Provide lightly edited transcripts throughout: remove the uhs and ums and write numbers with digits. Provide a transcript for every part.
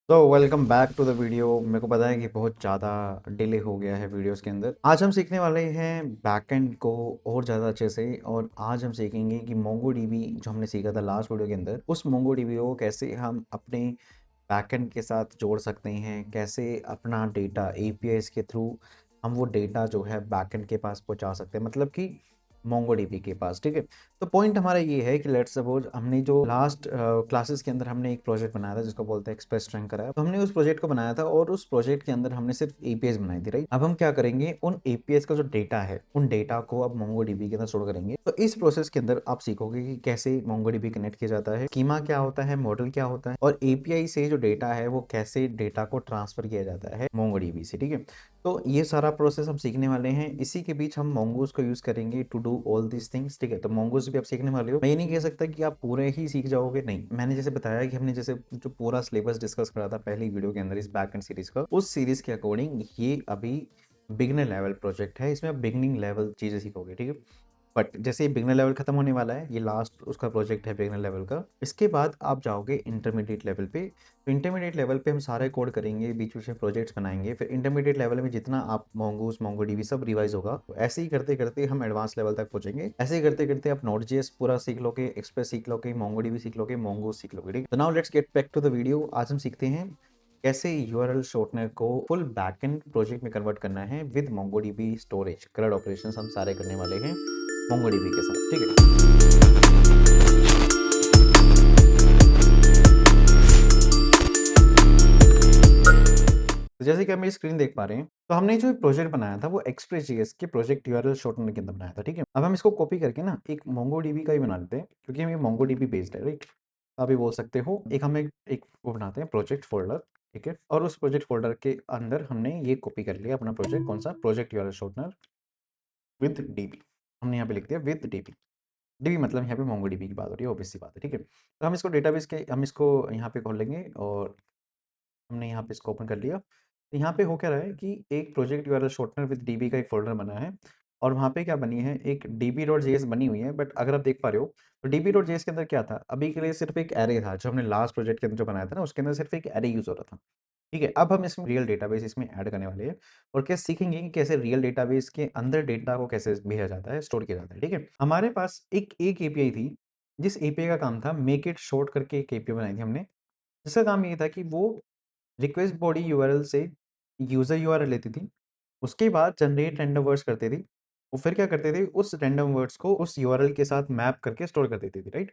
तो welcome back to the video. मेरे को पता है कि बहुत ज़्यादा डिले हो गया है वीडियोस के अंदर। आज हम सीखने वाले हैं बैकएंड को और ज़्यादा अच्छे से। और आज हम सीखेंगे कि मोंगोडीबी जो हमने सीखा था लास्ट वीडियो के अंदर, उस मोंगोडीबी को कैसे हम अपने बैकएंड के साथ जोड़ सकते हैं, कैसे अपना डेटा एपीआईज के थ्रू हम वो डेटा जो है बैकएंड के पास पहुंचा सकते हैं, मतलब कि मोंगोडीबी के पास। ठीक है, तो पॉइंट हमारा ये है कि लेट्स सपोज हमने जो लास्ट क्लासेस के अंदर हमने एक प्रोजेक्ट बनाया था जिसको बोलते हैं एक्सप्रेस ट्रैंक करा, तो हमने उस प्रोजेक्ट को बनाया था और उस प्रोजेक्ट के अंदर हमने सिर्फ एपीएस बनाई थी। राइट, अब हम क्या करेंगे, उन एपीएस का जो डेटा है उन डेटा को अब मोंगोडीबी के अंदर स्टोर करेंगे। तो इस प्रोसेस के अंदर आप सीखोगे कि कैसे मोंगोडीबी कनेक्ट किया जाता है, स्कीमा क्या होता है, मॉडल क्या होता है, और एपीआई से जो डेटा है वो कैसे डेटा को ट्रांसफर किया जाता है मोंगोडीबी से। ठीक है, तो ये सारा प्रोसेस हम सीखने वाले हैं। इसी के बीच हम मोंगोज को यूज करेंगे to do all this things. ठीक है, तो मोंगोज भी आप सीखने वाले हो। मैं ये नहीं कह सकता कि आप पूरे ही सीख जाओगे, नहीं। मैंने जैसे बताया कि हमने जैसे जो पूरा सिलेबस डिस्कस करा था पहली वीडियो के अंदर इस बैकएंड सीरीज का, उस सीरीज के अकॉर्डिंग ये अभी बिगनर लेवल प्रोजेक्ट है। इसमें आप बिगनिंग लेवल चीजें सीखोगे। ठीक है, बट जैसे ये बिगनर लेवल खत्म होने वाला है, ये लास्ट उसका प्रोजेक्ट है बिगनर लेवल का, इसके बाद आप जाओगे इंटरमीडिएट लेवल पे। तो इंटरमीडिएट लेवल पे हम सारे कोड करेंगे, बीच बीच में प्रोजेक्ट्स बनाएंगे, फिर इंटरमीडिएट लेवल में जितना आप मोंगोस मोंगोडीबी सब रिवाइज होगा। तो ऐसे ही करते करते हम एडवांस लेवल तक पहुंचेंगे। ऐसे ही करते करते आप नोड जेएस पूरा सीख लोगे, एक्सप्रेस सीख लोगे, मोंगोडीबी सीख लोगे, मोंगोस सीख लोगे। ठीक, तो now let's get back to the video. आज हम सीखते हैं कैसे यूआरएल शॉर्टनर को फुल बैकएंड प्रोजेक्ट में कन्वर्ट करना है with MongoDB storage. Current operations हम सारे करने वाले हैं मोंगोडीबी के साथ। ठीक है, तो जैसे कि आप मेरी स्क्रीन देख पा रहे हैं, तो हमने जो प्रोजेक्ट बनाया था वो एक्सप्रेस जीएस के प्रोजेक्ट यूआरएल शॉर्टनर के अंदर बनाया था। ठीक है, अब हम इसको कॉपी करके ना एक मोंगोडीबी का ही बना लेते हैं, क्योंकि हम ये मोंगोडीबी बेस्ड है। राइट, आप ये बोल सकते हो, एक हम एक वो बनाते हैं प्रोजेक्ट फोल्डर। ठीक है, और उस प्रोजेक्ट फोल्डर के अंदर हमने ये कॉपी कर लिया अपना प्रोजेक्ट, कौन सा project URL shortener with dB. हमने यहाँ पे लिख दिया विद डीबी। डीबी मतलब यहाँ पे मोंगोडीबी की बात हो रही है, ऑब्वियस सी बात है। ठीक है, तो हम इसको डेटाबेस के हम इसको यहाँ पे खोल लेंगे और हमने यहाँ पे इसको ओपन कर लिया। तो यहाँ पे हो क्या रहा है कि एक project URL shortener with dB का एक फ़ोल्डर बना है, और वहाँ पे क्या बनी है, एक db.js बनी हुई है। बट अगर आप देख पा रहे हो तो db.js के अंदर क्या था, अभी के लिए सिर्फ एक एरे था। जो हमने लास्ट प्रोजेक्ट के अंदर जो बनाया था ना, उसके अंदर सिर्फ एक एरे यूज़ हो रहा था। ठीक है, अब हम इसमें रियल डेटाबेस इसमें ऐड करने वाले हैं, और क्या सीखेंगे कि कैसे रियल डेटाबेस के अंदर डेटा को कैसे भेजा जाता है, स्टोर किया जाता है। ठीक है, हमारे पास एक एपीआई थी, जिस एपीआई का काम था मेक इट शॉर्ट करके एक एपीआई बनाई थी हमने, जिसका काम ये था कि वो रिक्वेस्ट बॉडी यूआरएल से यूज़र यूआरएल लेती थी, उसके बाद जनरेट रैंडम वर्ड्स करती थी, और फिर क्या करते थे, उस रैंडम वर्ड्स को उस यूआरएल के साथ मैप करके स्टोर कर देती थी। राइट,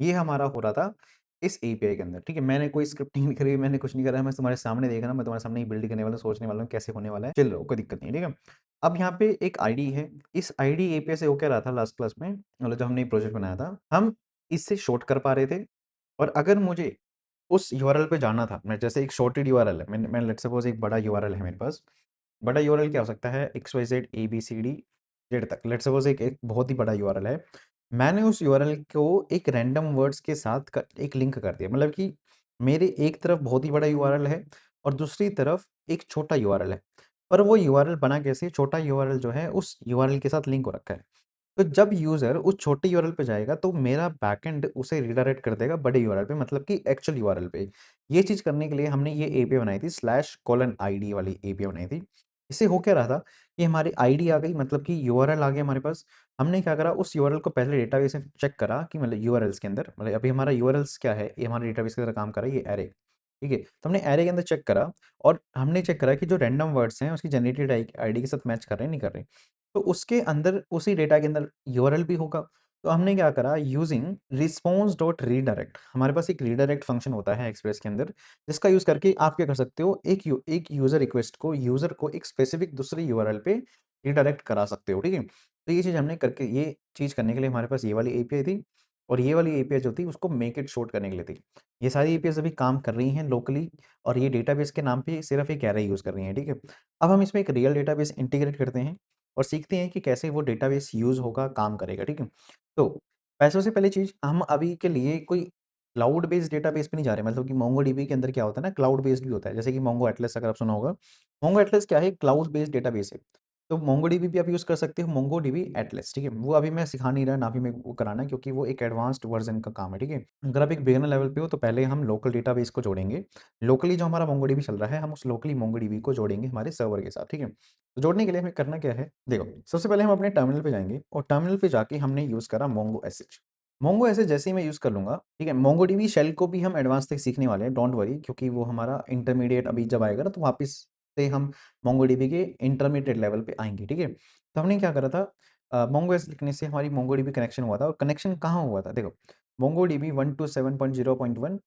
ये हमारा हो रहा था इस एपीआई के अंदर। ठीक है, मैंने कोई स्क्रिप्टिंग नहीं करी, मैंने कुछ नहीं करा है, मैं तुम्हारे सामने देख रहा हूँ, मैं तुम्हारे सामने ही बिल्ड करने वाला हूँ, सोचने वाला हूँ कैसे होने वाला है, चिल रहो, कोई दिक्कत नहीं है। ठीक है, अब यहाँ पे एक आईडी है, इस आईडी एपीआई से हो क्या रहा था लास्ट क्लास में, मतलब जब हमने प्रोजेक्ट बनाया था, हम इससे शॉर्ट कर पा रहे थे। और अगर मुझे उस यूआरएल पे जाना था, मैं जैसे एक सॉर्टेड यूआरएल है, मैं लेट्स सपोज एक बड़ा यूआरएल है मेरे पास। बड़ा यूआरएल क्या हो सकता है, X Y Z A B C D Z तक, लेट्स सपोज एक बहुत ही बड़ा यूआरएल है। मैंने उस यूआरएल को एक रैंडम वर्ड्स के साथ एक लिंक कर दिया, मतलब कि मेरे एक तरफ बहुत ही बड़ा यूआरएल है और दूसरी तरफ एक छोटा यूआरएल है। और वो यूआरएल बना कैसे, छोटा यूआरएल जो है उस यूआरएल के साथ लिंक हो रखा है। तो जब यूज़र उस छोटे यूआरएल पे जाएगा तो मेरा बैकएंड उसे रिडायरेक्ट कर देगा बड़े यूआरएल पे, मतलब कि एक्चुअल यूआरएल पे। ये चीज़ करने के लिए हमने ये एपीआई बनाई थी, /:id वाली एपीआई बनाई थी। इससे हो क्या रहा था कि हमारी आईडी आ गई, मतलब कि यूआरएल आ गया हमारे पास। हमने क्या करा, उस यूआरएल को पहले डेटाबेस में चेक करा कि मतलब यूआरएल्स के अंदर, मतलब अभी हमारा यूआरएल्स क्या है, ये हमारे डेटाबेस की तरह काम कर रहा है, ये एरे। ठीक है, तो हमने एरे के अंदर चेक करा, और हमने चेक करा कि जो रैंडम वर्ड्स हैं उसकी जनरेटेड आईडी के साथ मैच कर रहे हैं, नहीं कर रहे। तो उसके अंदर उसी डेटा के अंदर यूआरएल भी होगा। तो हमने क्या करा, यूजिंग रिस्पॉन्स डॉट रीडायरेक्ट, हमारे पास एक रीडायरेक्ट फंक्शन होता है एक्सप्रेस के अंदर, जिसका यूज करके आप क्या कर सकते हो, एक यूजर रिक्वेस्ट को, यूजर को एक स्पेसिफिक दूसरे यूआरएल पे रीडायरेक्ट करा सकते हो। ठीक है, तो ये चीज़ हमने करके, ये चीज़ करने के लिए हमारे पास ये वाली एपीआई थी, और ये वाली एपीआई जो थी उसको मेक इट शॉर्ट करने के लिए थी। ये सारी एपीआई अभी काम कर रही हैं लोकली, और ये डेटाबेस के नाम पे सिर्फ एक एरे यूज कर रही हैं। ठीक है, अब हम इसमें एक रियल डेटाबेस इंटीग्रेट करते हैं और सीखते हैं कि कैसे वो डेटाबेस यूज़ होगा, काम करेगा। ठीक है, तो पैसों से पहली चीज़, हम अभी के लिए कोई क्लाउड बेस्ड डेटाबेस पे नहीं जा रहे, मतलब कि मोंगोडीबी के अंदर क्या होता है ना, क्लाउड बेस्ड भी होता है, जैसे कि मोंगो एटलस अगर आप सुना होगा। मोंगो एटलस क्या है, क्लाउड बेस्ड डेटाबेस है। तो मोंगोडीबी भी आप यूज़ कर सकते हो, मोंगोडीबी एटलस, ठीक है? वो अभी मैं सिखा नहीं रहा, ना भी मेरे को कराना है क्योंकि वो एक एडवांस्ड वर्ज़न का काम है, ठीक है? अगर आप एक बिगिनर लेवल पे हो तो पहले हम लोकल डेटाबेस को जोड़ेंगे। लोकली जो हमारा मोंगोडीबी चल रहा है, हम उस लोकली मोंगोडीबी को जोड़ेंगे हमारे सर्वर के साथ, ठीक है? तो जोड़ने के लिए हमें करना क्या है? देखो, सबसे पहले हम अपने टर्मिनल पे जाएँगे और टर्मिनल पे जाके हमने यूज़ करा मोंगो एसएच। मोंगो एसएच जैसे ही मैं यूज़ कर लूँगा, ठीक है? मोंगोडीबी शेल को भी हम एडवांस तक सीखने वाले हैं, डोंट वरी, क्योंकि वो हमारा इंटरमीडिएट अभी जब आएगा ना तो वापस से हम मोंगोडीबी के इंटरमीडिएट लेवल पे आएँगे, ठीक है? तो हमने क्या करा था, मोंगो एस लिखने से हमारी मोंगोडीबी कनेक्शन हुआ था और कनेक्शन कहाँ हुआ था? देखो, मोंगोडीबी 127.0.1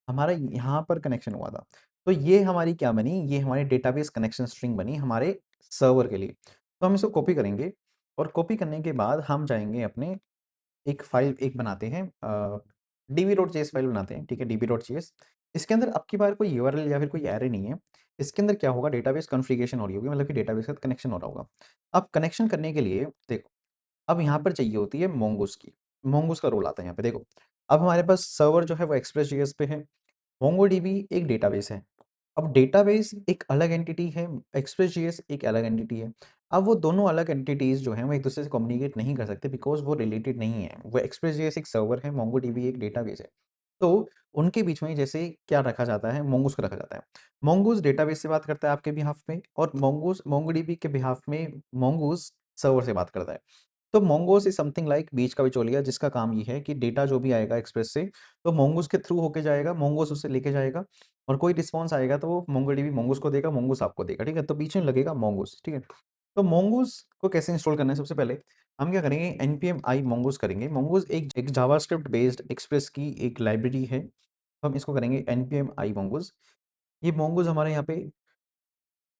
हमारा यहाँ पर कनेक्शन हुआ था। तो ये हमारी क्या बनी? ये हमारी डेटाबेस कनेक्शन स्ट्रिंग बनी हमारे सर्वर के लिए। तो हम इसको कॉपी करेंगे और कॉपी करने के बाद हम जाएँगे अपने एक फ़ाइल एक बनाते हैं, db.js फ़ाइल बनाते हैं, ठीक है? db.js इसके अंदर अब की बार कोई यूआरएल या फिर कोई एरे नहीं है। इसके अंदर क्या होगा, डेटाबेस कॉन्फ़िगरेशन हो रही होगी, मतलब कि डेटाबेस के साथ कनेक्शन हो रहा होगा। अब कनेक्शन करने के लिए देखो, अब यहाँ पर चाहिए होती है मोंगोस की। मोंगोस का रोल आता है यहाँ पे देखो। अब हमारे पास सर्वर जो है वो एक्सप्रेस.js पे है। मोंगोडीबी एक डेटाबेस है। अब डेटाबेस एक अलग एंटिटी है, एक्सप्रेस.js एक अलग एंटिटी है। अब वो दोनों अलग एंटिटीज़ जो हैं वो एक-दूसरे से कम्युनिकेट नहीं कर सकते बिकॉज़ वो रिलेटेड नहीं है। वो एक्सप्रेस.js एक सर्वर है, मोंगोडीबी एक डेटाबेस है। तो उनके बीच में जैसे क्या रखा जाता है, मोंगोस को रखा जाता है। मोंगोस डेटाबेस से बात करता है आपके बिहाफ़ में और मोंगोस मोंगोडीबी के बिहाफ़ में मोंगोस सर्वर से बात करता है। तो मोंगोस इज़ समथिंग लाइक बीच का बिचौलिया, जिसका काम ये है कि डेटा जो भी आएगा एक्सप्रेस से, तो मोंगोस के थ्रू होके जाएगा, मोंगोस उसे लेके जाएगा और कोई रिस्पॉन्स आएगा तो वो मोंगोडीबी मोंगोस को देगा, मोंगोस आपको देगा, ठीक है? तो बीच में लगेगा मोंगोस, ठीक है? तो मोंगोस को कैसे इंस्टॉल करना है, सबसे पहले हम क्या करेंगे, npm i मोंगोस करेंगे। मोंगोस एक जावास्क्रिप्ट बेस्ड एक्सप्रेस की एक लाइब्रेरी है। तो हम इसको करेंगे npm i मोंगोस। ये मोंगोस हमारे यहाँ पे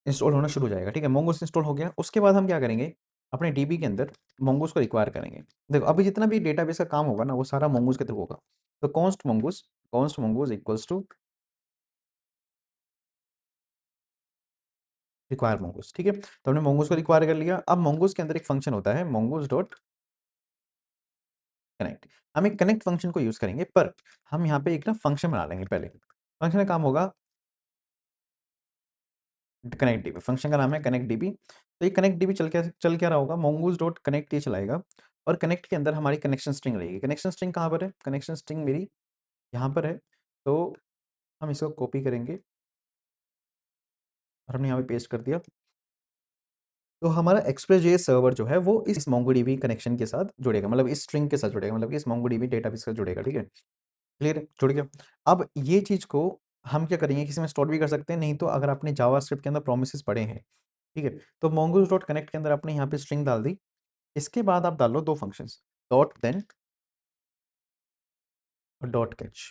इंस्टॉल होना शुरू हो जाएगा, ठीक है? मोंगोस इंस्टॉल हो गया, उसके बाद हम क्या करेंगे, अपने डीबी के अंदर मोंगोस को रिक्वायर करेंगे। देखो, अभी जितना भी डेटाबेस का काम होगा ना, वो सारा मोंगोस के थ्रू होगा। तो const mongoose equals to require mongoose, ठीक है? तो हमने मोंगोस को रिक्वायर कर लिया। अब मोंगोस के अंदर एक फंक्शन होता है मोंगोस डॉट कनेक्ट। हम एक कनेक्ट फंक्शन को यूज़ करेंगे, पर हम यहाँ पे एक ना फंक्शन बना लेंगे पहले। फंक्शन का काम होगा कनेक्ट डीबी, फंक्शन का नाम है कनेक्ट डीबी। तो ये कनेक्ट डीबी चल क्या रहा होगा, मोंगोस डॉट कनेक्ट ये चलाएगा और कनेक्ट के अंदर हमारी कनेक्शन स्ट्रिंग रहेगी। कनेक्शन स्ट्रिंग कहाँ पर है? कनेक्शन स्ट्रिंग मेरी यहाँ पर है। तो हम इसको कॉपी करेंगे और हमने यहाँ पे पेस्ट कर दिया। तो हमारा एक्सप्रेस.js सर्वर जो है वो इस मोंगोडीबी कनेक्शन के साथ जुड़ेगा, मतलब इस स्ट्रिंग के साथ जुड़ेगा, मतलब कि इस मोंगोडीबी डेटाबेस के साथ जुड़ेगा, ठीक है? क्लियर है? जुड़ गया। अब ये चीज़ को हम क्या करेंगे, किसी में स्टोर भी कर सकते हैं, नहीं तो अगर आपने जावास्क्रिप्ट के अंदर प्रोमिसेस पढ़े हैं, ठीक है? तो mongoose डॉट कनेक्ट के अंदर आपने यहाँ पे स्ट्रिंग डाल दी। इसके बाद आप डाल लो 2 फंक्शंस, डॉट देन और डॉट कैच।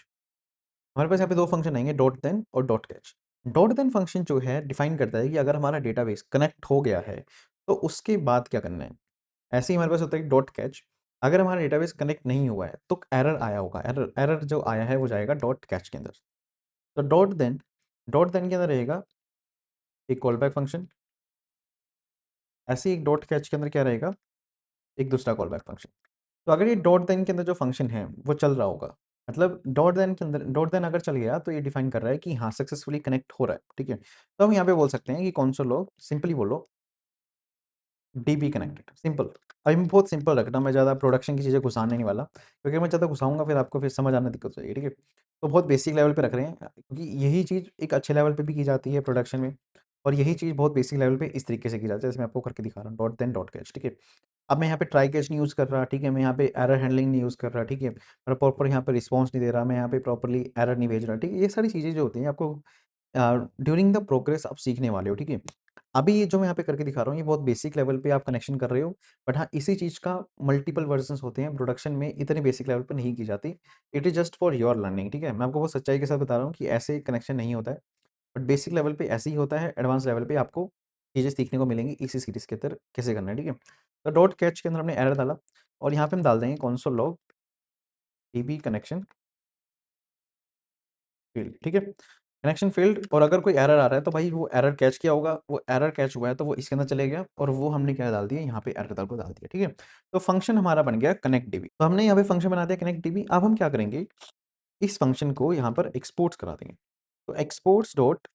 हमारे पास यहाँ पे 2 फंक्शन आएँगे, डॉट देन और dot catch. Dot then function जो है डिफाइन करता है कि अगर हमारा डेटाबेस कनेक्ट हो गया है, तो उसके बाद क्या करना है। ऐसे ही हमारे पास होता है डॉट कैच। अगर हमारा डेटाबेस कनेक्ट नहीं हुआ है, तो एरर आया होगा, एरर एरर जो आया है वो जाएगा डॉट कैच के अंदर। तो डॉट देन के अंदर रहेगा एक कॉल बैक फंक्शन। ऐसे ही एक डॉट कैच के अंदर क्या रहेगा, एक दूसरा कॉल बैक फंक्शन। तो अगर ये डॉट देन के अंदर जो फंक्शन है वो चल रहा होगा, मतलब डॉट देन के अंदर डॉट देन अगर चल गया तो ये डिफाइन कर रहा है कि हाँ सक्सेसफुली कनेक्ट हो रहा है, ठीक है? तो हम यहाँ पे बोल सकते हैं कि कंसोल लॉग, सिंपली बोलो डीबी कनेक्टेड, सिंपल। अभी मैं बहुत सिंपल रख रहा हूँ, मैं ज़्यादा प्रोडक्शन की चीज़ें घुसाने नहीं वाला, क्योंकि मैं ज़्यादा घुसाऊंगा फिर आपको फिर समझ आना दिक्कत हो जाएगी, ठीक है? तो बहुत बेसिक लेवल पे रख रहे हैं, क्योंकि यही चीज़ एक अच्छे लेवल पे भी की जाती है प्रोडक्शन में और यही चीज़ बहुत बेसिक लेवल पे इस तरीके से की जाती है, जैसे मैं आपको करके दिखा रहा हूँ, डॉट देन डॉट कैच, ठीक है? अब मैं यहाँ पे ट्राई कैच नहीं यूज़ कर रहा, ठीक है? मैं यहाँ पे एरर हैंडलिंग नहीं यूज़ कर रहा, ठीक है? और प्रॉपर यहाँ पे रिस्पॉन्स नहीं दे रहा, मैं यहाँ पे प्रॉपर्ली एरर नहीं भेज रहा, ठीक है? ये सारी चीज़ें जो होती हैं आपको ड्यूरिंग द प्रोग्रेस आप सीखने वाले हो, ठीक है? अभी ये जो मैं यहाँ पे करके दिखा रहा हूँ, ये बहुत बेसिक लेवल पे आप कनेक्शन कर रहे हो, बट हाँ, इसी चीज़ का मल्टीपल वर्जन्स होते हैं, प्रोडक्शन में इतने बेसिक लेवल पे नहीं की जाती। It is just for your learning, ठीक है? मैं आपको बहुत सच्चाई के साथ बता रहा हूँ कि ऐसे कनेक्शन नहीं होता है, बट बेसिक लेवल पे ऐसे ही होता है, एडवांस लेवल पे आपको चीज़ें सीखने को मिलेंगी इसी सीरीज़ के अंदर कैसे करना है, ठीक है? तो डॉट कैच के अंदर हमने एरर डाला और यहाँ पे हम डाल देंगे कंसोल लॉग डीबी कनेक्शन फ़ेल्ड, ठीक है? कनेक्शन फ़ेल्ड, और अगर कोई एरर आ रहा है तो भाई वो एरर कैच किया होगा, वो एरर कैच हुआ है तो वो इसके अंदर चले गया और वो हमने क्या डाल दिया, यहाँ पे एरर को डाल दिया, ठीक है? तो फंक्शन हमारा बन गया कनेक्ट डीबी। तो हमने यहाँ पे फंक्शन बना दिया कनेक्ट डीबी। अब हम क्या करेंगे, इस फंक्शन को यहाँ पर एक्सपोर्ट्स करा देंगे। तो exports dot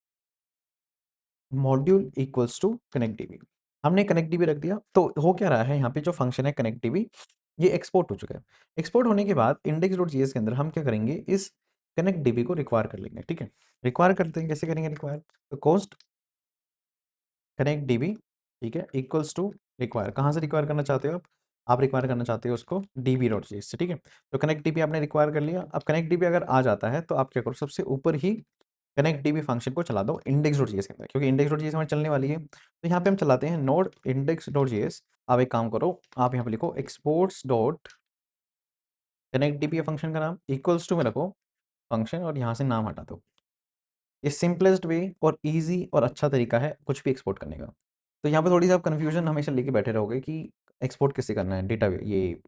module equals to connect DB. हमने कनेक्ट डीबी रख दिया, तो हो क्या रहा है यहाँ पे जो फंक्शन है कनेक्ट डीबी, ये एक्सपोर्ट हो चुका है। एक्सपोर्ट होने के बाद इंडेक्स डॉट जीएस के अंदर हम क्या करेंगे, इस कनेक्ट डीबी को रिक्वायर कर लेंगे, ठीक है। रिक्वायर करते हैं, कैसे करेंगे रिक्वायर, तो कॉस्ट कनेक्ट डीबी, ठीक है, इक्वल्स टू रिक्वायर। कहाँ से रिक्वायर करना चाहते हो आप रिक्वायर करना चाहते हो उसको डीबी डॉट जीएस से, ठीक है। तो कनेक्ट डीबी आपने रिक्वायर कर लिया। अब कनेक्ट डीबी अगर आ जाता है तो आप क्या करो, सबसे ऊपर ही कनेक्ट डीबी फंक्शन को चला दो इंडेक्स डॉट जीएस के अंदर, क्योंकि इंडेक्स डॉट जीएस हमारी चलने वाली है। तो यहाँ पे हम चलाते हैं नोड इंडेक्स डॉट जीएस। आप एक काम करो, आप यहाँ पे लिखो exports dot connect dB function का नाम इक्वल्स टू में रखो फंक्शन, और यहाँ से नाम हटा दो। ये सिंपलेस्ट वे और ईजी और अच्छा तरीका है कुछ भी एक्सपोर्ट करने का। तो यहाँ पे थोड़ी सी आप कन्फ्यूजन हमेशा लेके बैठे रहोगे कि एक्सपोर्ट किससे करना है डेटा, ये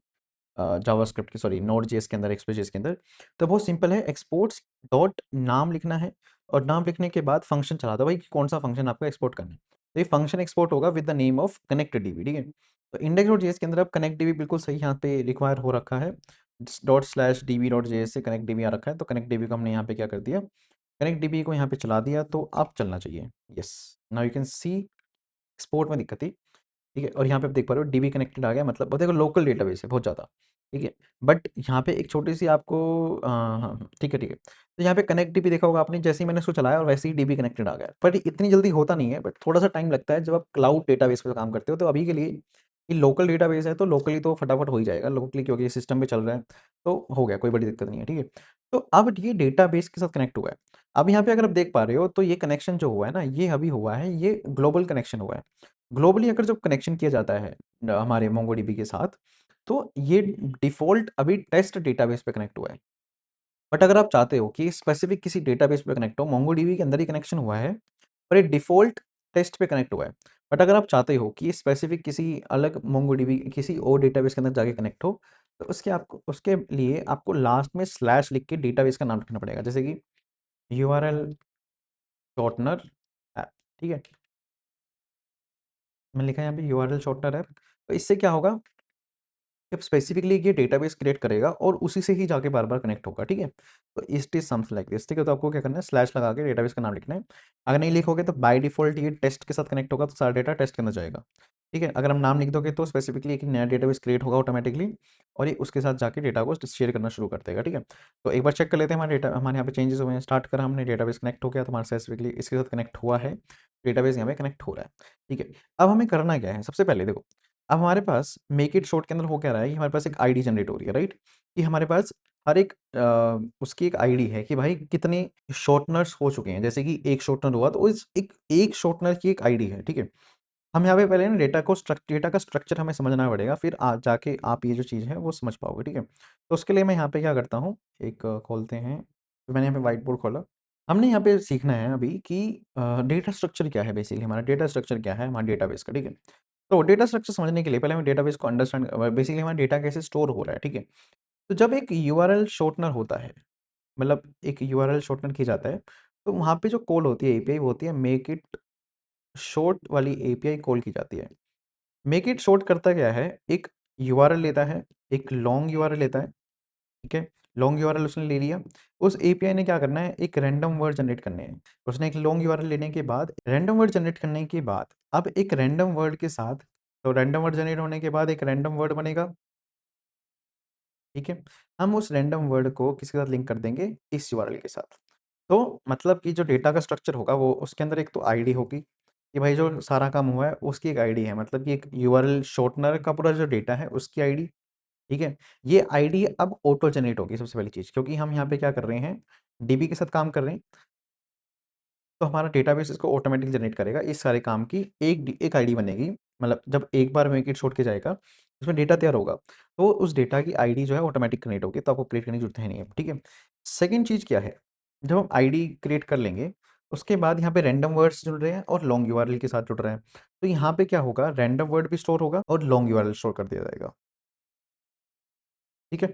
जावास्क्रिप्ट के, सॉरी नोड जेएस के अंदर, एक्सप्रेस जेएस के अंदर। तो बहुत सिंपल है, एक्सपोर्ट्स डॉट नाम लिखना है, और नाम लिखने के बाद फंक्शन चला दो भाई कि कौन सा फंक्शन आपको एक्सपोर्ट करना है। तो ये फंक्शन एक्सपोर्ट होगा with the name of connect dB, ठीक है। तो इंडेक्स डॉट जेएस के अंदर अब कनेक्ट डीबी बिल्कुल सही यहाँ पे रिक्वायर हो रखा है, dot slash dB dot JS से कनेक्ट डीबी आ रखा है। तो कनेक्ट डीबी को हमने यहाँ पे क्या कर दिया, कनेक्ट डीबी को यहाँ पे चला दिया, तो अब चलना चाहिए। Yes, now you can see export में दिक्कत थी, ठीक है। और यहाँ पे आप देख पा रहे हो डीबी कनेक्टेड आ गया, मतलब वो देखो लोकल डेटाबेस है बहुत ज़्यादा, ठीक है। बट यहाँ पे एक छोटी सी आपको हाँ हाँ, ठीक है ठीक है। तो यहाँ पे कनेक्ट डीबी देखा होगा आपने, जैसे ही मैंने इसको चलाया और वैसे ही डीबी कनेक्टेड आ गया। बट इतनी जल्दी होता नहीं है, बट थोड़ा सा टाइम लगता है जब आप क्लाउड डेटाबेस पे काम करते हो। तो अभी के लिए ये लोकल डेटाबेस है, तो लोकली तो फटाफट हो ही जाएगा लोकली, क्योंकि ये सिस्टम पे चल रहा है, तो हो गया, कोई बड़ी दिक्कत नहीं है, ठीक है। तो अब ये डेटाबेस के साथ कनेक्ट हुआ है। अब यहाँ पे अगर आप देख पा रहे हो, तो ये कनेक्शन जो हुआ है ना, ये अभी हुआ है, ये ग्लोबल कनेक्शन हुआ है। ग्लोबली अगर जब कनेक्शन किया जाता है हमारे मोंगोडीबी के साथ, तो ये डिफ़ॉल्ट अभी टेस्ट डेटाबेस पे कनेक्ट हुआ है। बट अगर आप चाहते हो कि स्पेसिफिक किसी डेटाबेस पे कनेक्ट हो, मोंगोडीबी के अंदर ही कनेक्शन हुआ है, पर ये डिफ़ॉल्ट टेस्ट पे कनेक्ट हुआ है। बट अगर आप चाहते हो कि स्पेसिफिक किसी अलग मोंगोडीबी किसी और डेटाबेस के अंदर जाके कनेक्ट हो, तो उसके लिए आपको लास्ट में स्लैश लिख के डेटाबेस का नाम लिखना पड़ेगा, जैसे कि यूआरएल शॉर्टनर ऐप, ठीक है। मैंने लिखा है यहाँ पे यूआरएल शॉर्टनर ऐप। तो इससे क्या होगा, जब स्पेसिफिकली ये डेटाबेस क्रिएट करेगा और उसी से ही जाके बार-बार कनेक्ट होगा, ठीक है? तो it is something like this, ठीक है? तो आपको क्या करना है, स्लैश लगा के डेटाबेस का नाम लिखना है। अगर नहीं लिखोगे तो बाय डिफ़ॉल्ट ये टेस्ट के साथ कनेक्ट होगा, तो सारा डेटा टेस्ट के अंदर जाएगा, ठीक है? अगर हम नाम लिख दोगे तो स्पेसिफिकली एक नया डेटाबेस क्रिएट होगा ऑटोमैटिकली, और ये उसके साथ जाके डेटा को शेयर करना शुरू कर देगा, ठीक है? तो एक बार चेक कर लेते हैं, हमारा डेटा हमारे यहाँ पे चेंजेस हुए हैं, स्टार्ट करा हमने, डेटाबेस कनेक्ट हो गया, तो हमारा स्पेसिफिकली इसके साथ कनेक्ट हुआ है, डेटाबेस यहाँ पे कनेक्ट हो रहा है, ठीक है? अब हमें करना क्या है, सबसे पहले देखो, अब हमारे पास मेक इट शॉर्ट के अंदर हो क्या रहा है कि हमारे पास एक आईडी जनरेट हो रही है, राइट? कि हमारे पास हर एक उसकी एक आईडी है कि भाई कितने शॉर्टनर्स हो चुके हैं। जैसे कि एक शॉर्टनर हुआ तो उस एक शॉर्टनर की एक आईडी है, ठीक है? हम यहाँ पे पहले ना डेटा का स्ट्रक्चर हमें समझना पड़ेगा, फिर जाके आप ये जो चीज़ है वो समझ पाओगे, ठीक है? तो उसके लिए मैं यहाँ पे क्या करता हूँ, एक खोलते हैं, तो मैंने यहाँ पे व्हाइट बोर्ड खोला। हमने यहाँ पे सीखना है अभी कि डेटा स्ट्रक्चर क्या है, बेसिकली हमारा डेटा स्ट्रक्चर क्या है हमारे डेटाबेस का, ठीक है? तो डेटा स्ट्रक्चर समझने के लिए पहले हमें डेटाबेस को अंडरस्टैंड, बेसिकली हमारा डेटा कैसे स्टोर हो रहा है, ठीक है? तो जब एक यूआरएल शॉर्टनर होता है, मतलब एक यूआरएल शॉर्टनर किया जाता है, तो वहाँ पे जो कॉल होती है एपीआई, वो होती है मेक इट शॉर्ट वाली एपीआई कॉल की जाती है। मेक इट शॉर्ट करता क्या है, एक यूआरएल लेता है, एक लॉन्ग यूआरएल लेता है, ठीक है? लॉन्ग यूआरएल उसने ले लिया, उस एपीआई ने क्या करना है, एक रैंडम वर्ड जनरेट करने हैं। उसने एक लॉन्ग यूआरएल लेने के बाद, रैंडम वर्ड जनरेट करने के बाद, अब एक रैंडम वर्ड के साथ, तो रैंडम वर्ड जनरेट होने के बाद एक रैंडम वर्ड बनेगा, ठीक है? हम उस रैंडम वर्ड को किसके साथ लिंक कर देंगे, इस यूआरएल के साथ। तो मतलब कि जो डेटा का स्ट्रक्चर होगा वो उसके अंदर एक तो आईडी होगी, कि भाई जो सारा काम हुआ है उसकी एक आईडी है, मतलब कि एक यूआरएल शॉर्टनर का पूरा जो डेटा है उसकी आईडी, ठीक है? ये आईडी अब ऑटो जनरेट होगी सबसे पहली चीज़, क्योंकि हम यहाँ पे क्या कर रहे हैं, डीबी के साथ काम कर रहे हैं, तो हमारा डेटाबेस इसको ऑटोमेटिक जनरेट करेगा। इस सारे काम की एक आईडी बनेगी, मतलब जब एक बार मेक इट छोड़ के जाएगा, उसमें डेटा तैयार होगा, तो उस डेटा की आईडी जो है ऑटोमेटिक क्रिएट होगी, तो आपको क्रिएट करने की ज़रूरत है नहीं है, ठीक है? सेकंड चीज़ क्या है, जब हम आईडी क्रिएट कर लेंगे, उसके बाद यहाँ पे रैंडम वर्ड्स जुड़ रहे हैं और लॉन्ग यूआरएल के साथ जुड़ रहे हैं। तो यहाँ पे क्या होगा, रैंडम वर्ड भी स्टोर होगा और लॉन्ग यूआरएल स्टोर कर दिया जाएगा, ठीक है?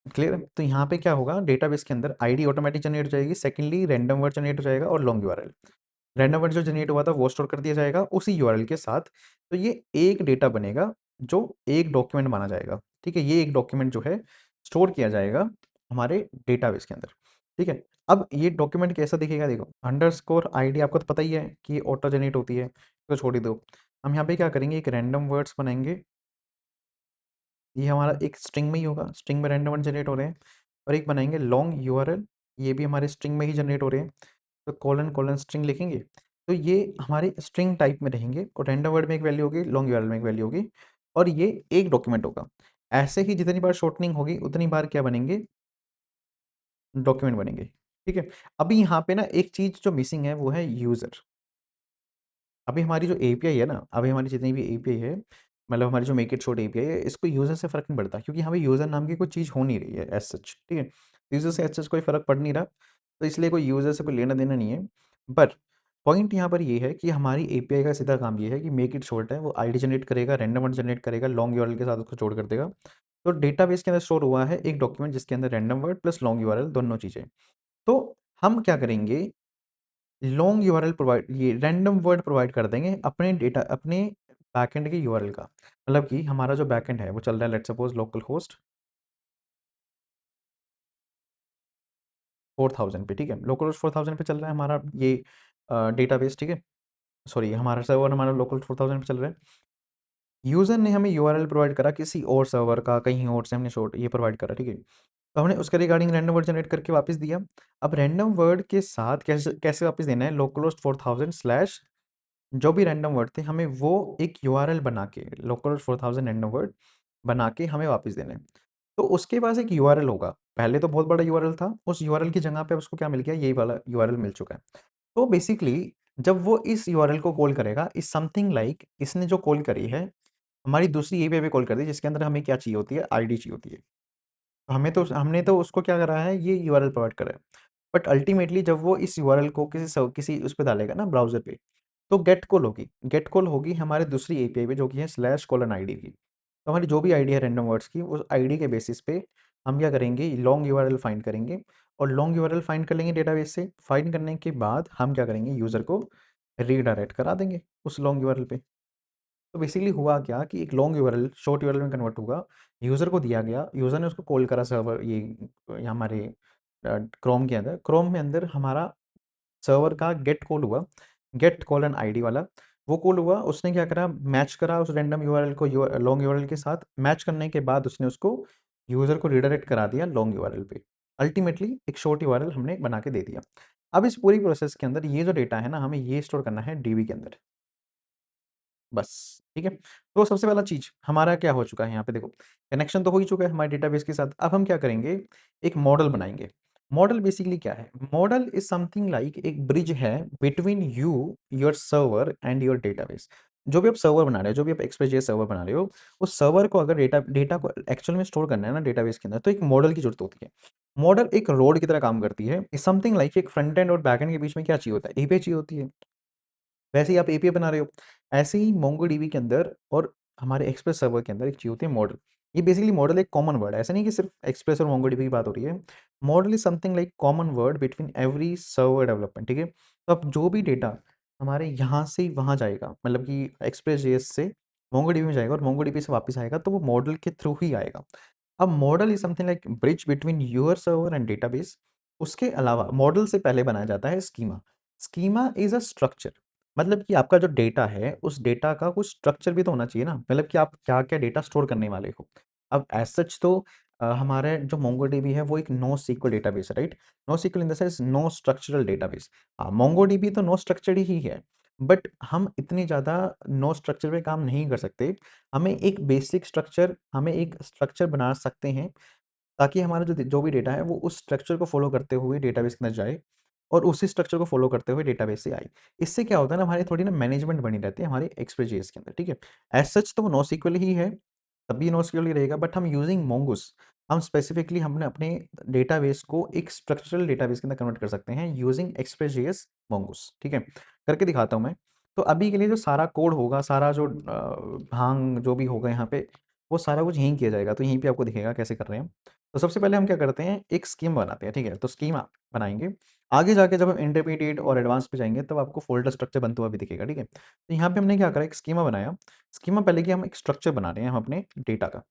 क्लियर है? तो यहाँ पे क्या होगा, डेटाबेस के अंदर आईडी ऑटोमेटिक जनरेट हो जाएगी, सेकंडली रैंडम वर्ड जनरेट हो जाएगा और लॉन्ग यूआरएल। रैंडम वर्ड जो जनरेट हुआ था वो स्टोर कर दिया जाएगा उसी यूआरएल के साथ। तो ये एक डेटा बनेगा जो एक डॉक्यूमेंट माना जाएगा, ठीक है? ये एक डॉक्यूमेंट जो है स्टोर किया जाएगा हमारे डेटाबेस के अंदर, ठीक है? अब ये डॉक्यूमेंट कैसा दिखेगा, देखो अंडरस्कोर आईडी आपको तो पता ही है कि ऑटो जनरेट होती है, तो छोड़ ही दो। हम यहाँ पे क्या करेंगे, एक रैंडम वर्ड्स बनाएंगे। ये हमारा एक स्ट्रिंग में ही होगा, स्ट्रिंग में रैंडम वर्ड जनरेट हो रहे हैं। और एक बनाएंगे लॉन्ग यूआरएल, ये भी हमारे स्ट्रिंग में ही जनरेट हो रहे हैं। तो कोलन कोलन स्ट्रिंग लिखेंगे, तो ये हमारे स्ट्रिंग टाइप में रहेंगे और रैंडम वर्ड में एक वैल्यू होगी, लॉन्ग यूआरएल में एक वैल्यू होगी, और ये एक डॉक्यूमेंट होगा। ऐसे ही जितनी बार शॉर्टनिंग होगी उतनी बार क्या बनेंगे, डॉक्यूमेंट बनेंगे। ठीक है। अभी यहाँ पे ना एक चीज़ जो मिसिंग है वो है यूज़र। अभी हमारी जो एपीआई है ना, अभी हमारी जितनी भी एपीआई है, मतलब हमारी जो मेक इट शॉर्ट एपीआई है, इसको यूज़र से फ़र्क नहीं पड़ता क्योंकि यहाँ पे यूज़र नाम की कोई चीज़ हो नहीं रही है एज़ सच। ठीक है। यूज़र से एज़ सच कोई फ़र्क पड़ नहीं रहा, तो इसलिए कोई यूज़र से कोई लेना देना नहीं है। पर पॉइंट यहाँ पर ये है कि हमारी एपीआई का सीधा काम ये है कि मेक इट शॉर्ट है, वो आईडी जनरेट करेगा, रैंडम वर्ड जनरेट करेगा, लॉन्ग यूआरएल के साथ उसको जोड़ कर देगा। तो डेटाबेस के अंदर स्टोर हुआ है एक डॉक्यूमेंट जिसके अंदर random word plus long URL दोनों चीज़ें। तो हम क्या करेंगे, लॉन्ग यूआरएल प्रोवाइड, ये रैंडम वर्ड प्रोवाइड कर देंगे अपने डेटा, अपने बैकएंड के यूआरएल का। मतलब कि हमारा जो बैकएंड है वो चल रहा है लेट्स सपोज लोकल होस्ट 4000 पे। ठीक है, लोकल होस्ट 4000 पे चल रहा है हमारा ये डेटाबेस। ठीक है, सॉरी हमारा सर्वर हमारा लोकल 4000 पे चल रहा है। यूज़र ने हमें यूआरएल प्रोवाइड करा किसी और सर्वर का, कहीं और से हमने शॉर्ट ये प्रोवाइड करा। ठीक है, तो हमने उसके रिगार्डिंग रैंडम वर्ड जनरेट करके वापस दिया। अब रैंडम वर्ड के साथ कैसे कैसे वापस देना है, लोकल होस्ट 4000 स्लैश जो भी रैंडम वर्ड थे हमें वो एक यूआरएल बना के, लोकल 4000 रैंडम वर्ड बना के हमें वापस देने हैं। तो उसके पास एक यूआरएल होगा, पहले तो बहुत बड़ा यूआरएल था, उस यूआरएल की जगह पे उसको क्या मिल गया, यही वाला यूआरएल मिल चुका है। तो बेसिकली जब वो इस यूआरएल को कॉल करेगा, इज समथिंग लाइक इसने जो कॉल करी है हमारी दूसरी एपीआई पे कॉल कर दी, जिसके अंदर हमें क्या चाहिए होती है, आईडी चाहिए होती है। तो हमें तो हमने तो उसको क्या करा है, ये यूआरएल प्रोवाइड करा है। बट अल्टीमेटली जब वो इस यूआरएल को किसी उस पे डालेगा ना, ब्राउज़र पे, तो गेट कॉल होगी हमारे दूसरी एपीआई पे जो कि है स्लैश कोलन आईडी की। तो हमारी जो भी आईडी है रैंडम वर्ड्स की, उस आईडी के बेसिस पे हम क्या करेंगे, लॉन्ग यूआरएल फाइंड करेंगे और लॉन्ग यूआरएल फाइंड कर लेंगे डेटाबेस से। फाइंड करने के बाद हम क्या करेंगे, यूज़र को रीडायरेक्ट करा देंगे उस लॉन्ग यूआरएल पे। तो बेसिकली हुआ क्या कि एक लॉन्ग यूआरएल शॉर्ट यूआरएल में कन्वर्ट होगा, यूज़र को दिया गया, यूज़र ने उसको कॉल करा सर्वर, ये हमारे क्रोम के अंदर, क्रोम में अंदर हमारा सर्वर का गेट कॉल हुआ, गेट कॉलन आईडी वाला। वो कॉल हुआ, उसने क्या करा, मैच करा उस रैंडम यूआरएल को लॉन्ग यूआरएल के साथ। मैच करने के बाद उसने उसको यूज़र को रिडायरेक्ट करा दिया लॉन्ग यूआरएल पे। अल्टीमेटली एक शॉर्ट यूआरएल हमने बना के दे दिया। अब इस पूरी प्रोसेस के अंदर ये जो डेटा है ना, हमें ये स्टोर करना है डीबी के अंदर बस। ठीक है, तो सबसे पहला चीज़ हमारा क्या हो चुका है, यहाँ पे देखो कनेक्शन तो हो ही चुका है हमारे डेटाबेस के साथ। अब हम क्या करेंगे, एक मॉडल बनाएंगे। मॉडल बेसिकली क्या है, मॉडल इज समथिंग लाइक एक ब्रिज है between you, your server and your database. जो भी आप सर्वर बना रहे हो, जो भी आप एक्सप्रेस सर्वर बना रहे हो, उस सर्वर को अगर डेटा डेटा को एक्चुअल में स्टोर करना है ना डेटाबेस के अंदर, तो एक मॉडल की जरूरत होती है। मॉडल एक रोड की तरह काम करती है, इज समथिंग लाइक एक फ्रंट एंड और बैक एंड के बीच में क्या चाहिए होता है, एपीआई चाहिए होती है। वैसे ही आप एपीआई बना रहे हो, ऐसे ही मोंगोडीबी के अंदर और हमारे एक्सप्रेस सर्वर के अंदर एक चीज़ होती है मॉडल। ये बेसिकली मॉडल एक कॉमन वर्ड है, ऐसा नहीं कि सिर्फ एक्सप्रेस और मोंगोडीबी की बात हो रही है। Model is something like common word between every server development. ठीक है, तो अब जो भी डेटा हमारे यहाँ से वहाँ जाएगा, मतलब कि एक्सप्रेस जेएस से मोंगोडीबी में जाएगा और मोंगोडीबी से वापस आएगा, तो वो मॉडल के थ्रू ही आएगा। अब model is something like bridge between your server and database. उसके अलावा मॉडल से पहले बनाया जाता है schema. Schema is a structure, मतलब कि आपका जो डेटा है उस डेटा का कुछ स्ट्रक्चर भी तो होना चाहिए ना, मतलब कि आप क्या क्या डेटा स्टोर करने वाले हो। अब एज सच तो हमारे जो मोंगोडीबी है वो एक नो सीक्वल डेटाबेस है, right. No SQL in the sense no structural database. MongoDB तो नो स्ट्रक्चर्ड ही है, बट हम इतनी ज़्यादा नो स्ट्रक्चर पे काम नहीं कर सकते। हमें एक स्ट्रक्चर बना सकते हैं ताकि हमारा जो भी डेटा है वो उस स्ट्रक्चर को फॉलो करते हुए डेटाबेस के अंदर जाए और उसी स्ट्रक्चर को फॉलो करते हुए डेटाबेस से आए। इससे क्या होता है ना, हमारी थोड़ी ना मैनेजमेंट बनी रहती है हमारे एक्सपेरियंस के अंदर। ठीक है, एज सच तो वो नो सीक्वल ही है, तभी नो सीक्वल ही रहेगा, बट हम यूजिंग मोंगूस, हम स्पेसिफिकली हमने अपने डेटाबेस को एक स्ट्रक्चरल डेटाबेस के अंदर कन्वर्ट कर सकते हैं यूजिंग एक्सप्रेस मोंगूस। ठीक है, करके दिखाता हूँ मैं। तो अभी के लिए जो सारा कोड होगा, सारा जो भांग जो भी होगा यहाँ पे, वो सारा कुछ यहीं किया जाएगा। तो यहीं पे आपको दिखेगा कैसे कर रहे हैं। तो सबसे पहले हम क्या करते हैं, एक स्कीम बनाते हैं। ठीक है, तो स्कीमा बनाएंगे। आगे जाके जब हम इंटरमीडिएट और एडवांस पे जाएंगे तब आपको फोल्डर स्ट्रक्चर बनता हुआ भी दिखेगा। ठीक है, तो यहाँ पे हमने क्या करा, एक स्कीमा बनाया। स्कीमा पहले कि हम एक स्ट्रक्चर बना रहे हैं हम अपने डेटा का,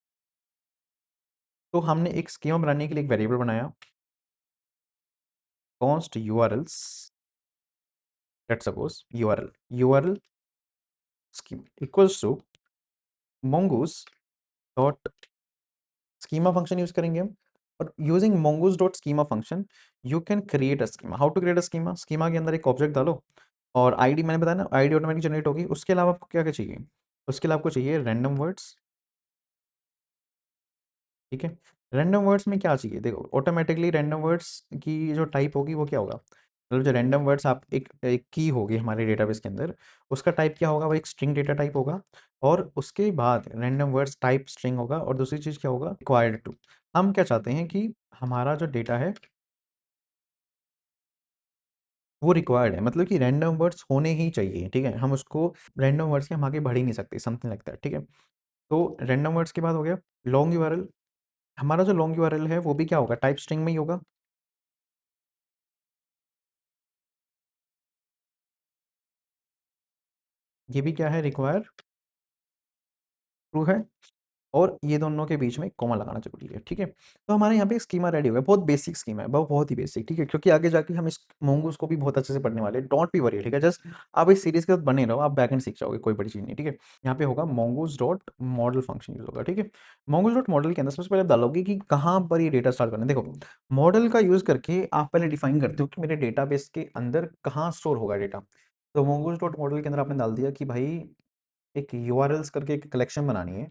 तो हमने एक स्कीमा बनाने के लिए एक वेरिएबल बनाया, const URLs, let's suppose URL, URL schema equals to mongoose dot schema function use करेंगे हम। और using mongoose dot schema function you can create a schema. How to create a schema? Schema के अंदर एक object डालो और ID मैंने बताया ना, आईडी ऑटोमेटिक जनरेट होगी। उसके अलावा आपको क्या क्या चाहिए? उसके अलावा आपको चाहिए रैंडम वर्ड्स। ठीक है, रैंडम वर्ड्स में क्या चाहिए? देखो ऑटोमेटिकली रैंडम वर्ड्स की जो टाइप होगी वो क्या होगा, मतलब जो रैंडम वर्ड्स आप एक की होगी हमारे डेटाबेस के अंदर, उसका टाइप क्या होगा? वो एक स्ट्रिंग डेटा टाइप होगा। और उसके बाद रैंडम वर्ड्स टाइप स्ट्रिंग होगा। और दूसरी चीज़ क्या होगा? Required to. हम क्या चाहते हैं कि हमारा जो डेटा है वो रिक्वायर्ड है, मतलब कि रैंडम वर्ड्स होने ही चाहिए। ठीक है, हम उसको रैंडम वर्ड्स के हम आगे बढ़ ही नहीं सकते, समथिंग लाइक दैट। ठीक है, तो रैंडम वर्ड्स के बाद हो गया लॉन्ग यूआरएल। हमारा जो लॉन्ग यूआरएल है वो भी क्या होगा? टाइप स्ट्रिंग में ही होगा। ये भी क्या है? रिक्वायर ट्रू है। और ये दोनों के बीच में कॉमा लगाना जरूरी है। ठीक है, तो हमारे यहाँ पे स्कीमा रेडी हो गया। बहुत बेसिक स्कीमा है, बहुत ही बेसिक। ठीक है, क्योंकि आगे जाके हम इस मोंगूस को भी बहुत अच्छे से पढ़ने वाले हैं। Don't be worry. ठीक है, जस्ट आप इस सीरीज के साथ बने रहो, आप बैकएंड सीख जाओगे, कोई बड़ी चीज नहीं। ठीक है, यहाँ पे होगा मोंगूस डॉट मॉडल फंक्शन यूज होगा। ठीक है, मोंगूस डॉट मॉडल के अंदर सबसे पहले आप डालोगे कि कहाँ पर ये डेटा स्टार्ट करना है। देखो मॉडल का यूज करके आप पहले डिफाइन करते हो कि मेरे डेटाबेस के अंदर कहाँ स्टोर होगा डेटा। तो मोंगूस डॉट मॉडल के अंदर आपने डाल दिया कि भाई एक यूआरएल्स करके एक कलेक्शन बनानी है।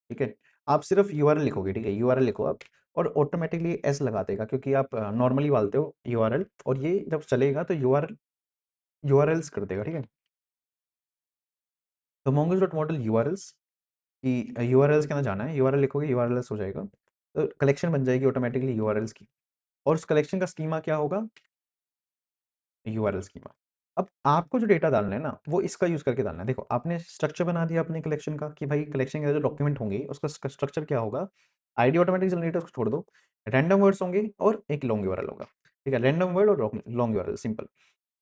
ठीक है, आप सिर्फ यूआरएल लिखोगे। ठीक है, यूआरएल लिखो आप और ऑटोमेटिकली एस लगा देगा, क्योंकि आप नॉर्मली डालते हो यूआरएल और ये जब चलेगा तो यूआरएल यूआरएल्स कर देगा। ठीक है, तो mongoose डॉट मॉडल यूआरएल्स की यूआरएल्स के अंदर जाना है, यूआरएल लिखोगे यूआरएल्स हो जाएगा। तो कलेक्शन बन जाएगी ऑटोमेटिकली यूआरएल्स की। और उस कलेक्शन का स्कीमा क्या होगा? URL schema. अब आपको जो डेटा डालना है ना वो इसका यूज करके डालना है। देखो आपने स्ट्रक्चर बना दिया अपने कलेक्शन का कि भाई कलेक्शन के जो डॉक्यूमेंट होंगे उसका स्ट्रक्चर क्या होगा। आईडी ऑटोमेटिक जनरेटर उसको छोड़ दो, रैंडम वर्ड्स होंगे और एक लॉन्ग यूआरएल होगा। ठीक है, रैंडम वर्ड और लॉन्ग यूआरएल, सिंपल।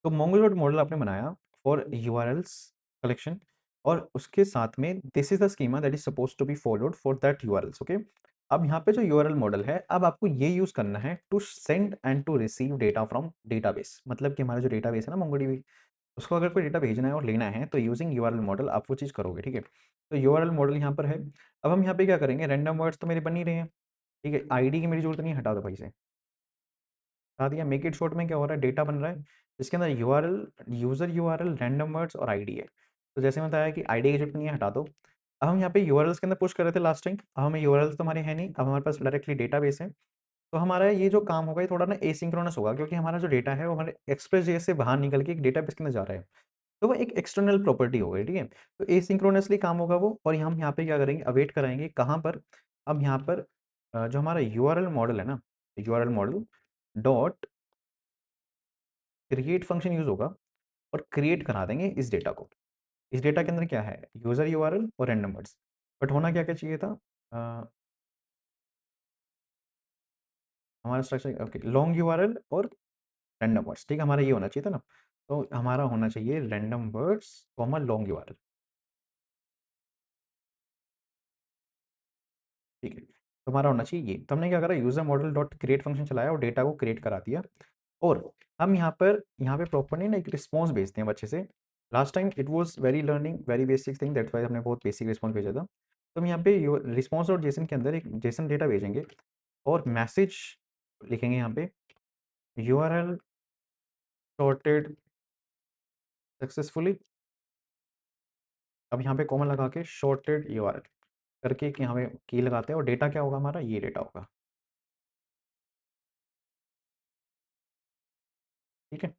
तो mongodb मॉडल आपने बनाया फॉर यूआरएल्स कलेक्शन और उसके साथ में this is the schema that is suppose to be followed for that URLs. Okay, अब यहाँ पे जो यूआरएल मॉडल है अब आपको ये यूज करना है to send and to receive data from database. मतलब कि हमारा जो डेटाबेस है ना MongoDB, उसको अगर कोई डेटा भेजना है और लेना है तो यूजिंग यूआरएल मॉडल आप वो चीज़ करोगे। ठीक है, तो यूआरएल मॉडल यहाँ पर है। अब हम यहाँ पे क्या करेंगे? रैंडम वर्ड्स तो मेरे बन ही रहे हैं। ठीक है, आईडी की मेरी जरूरत नहीं है, हटा दो भाई से, बता दिया। मेक इट शॉर्ट में क्या हो रहा है? डेटा बन रहा है जिसके अंदर URL, user URL, random words और आईडी है। तो जैसे मैं बताया कि आईडी की जरूरत नहीं है, हटा दो। अब हम यहाँ पे यूआरएल्स के अंदर पुश कर रहे थे लास्ट टाइम, अब हमें यूआरएल्स तो हमारे है नहीं, अब हमारे पास डायरेक्टली डेटाबेस है। तो हमारा ये जो काम होगा ये थोड़ा ना एसिंक्रोनस होगा, क्योंकि हमारा जो डेटा है वो हमारे एक्सप्रेस जेएस से बाहर निकल के एक डेटाबेस के अंदर जा रहा है। तो वो एक एक्सटर्नल प्रॉपर्टी हो गई। ठीक है, तो एसिंक्रोनसली काम होगा वो। और हम यहाँ पे क्या करेंगे? अवेट कराएंगे कहाँ पर? अब यहाँ पर जो हमारा यूआरएल मॉडल है ना, URL model dot create function use होगा और क्रिएट करा देंगे इस डेटा को। इस डेटा के अंदर क्या है? यूजर यूआरएल और रैंडम वर्ड्स। बट होना क्या क्या चाहिए था? अ, हमारा स्ट्रक्चर ओके लॉन्ग यूआरएल और रैंडम वर्ड्स। ठीक है, हमारा ये होना चाहिए था ना। तो हमारा होना चाहिए random words comma long URL. ठीक है, तो हमारा होना चाहिए ये। तो हमने क्या करा? User model dot create function चलाया और डेटा को क्रिएट करा दिया। और हम यहाँ पे प्रॉपर्ली ना एक रिस्पॉन्स भेजते हैं अच्छे से। Last time it was very learning very basic thing, that's why हमने बहुत बेसिक रिस्पॉन्स भेजा था। तो हम यहाँ पे रिस्पॉन्स और जेसन के अंदर एक जेसन डेटा भेजेंगे और मैसेज लिखेंगे यहाँ पे यूआरएल सॉर्टेड सक्सेसफुली। अब यहाँ पे कॉमा लगा के सॉर्टेड यूआरएल करके कि यहाँ पे की लगाते हैं और डेटा क्या होगा? हमारा ये डेटा होगा। ठीक है,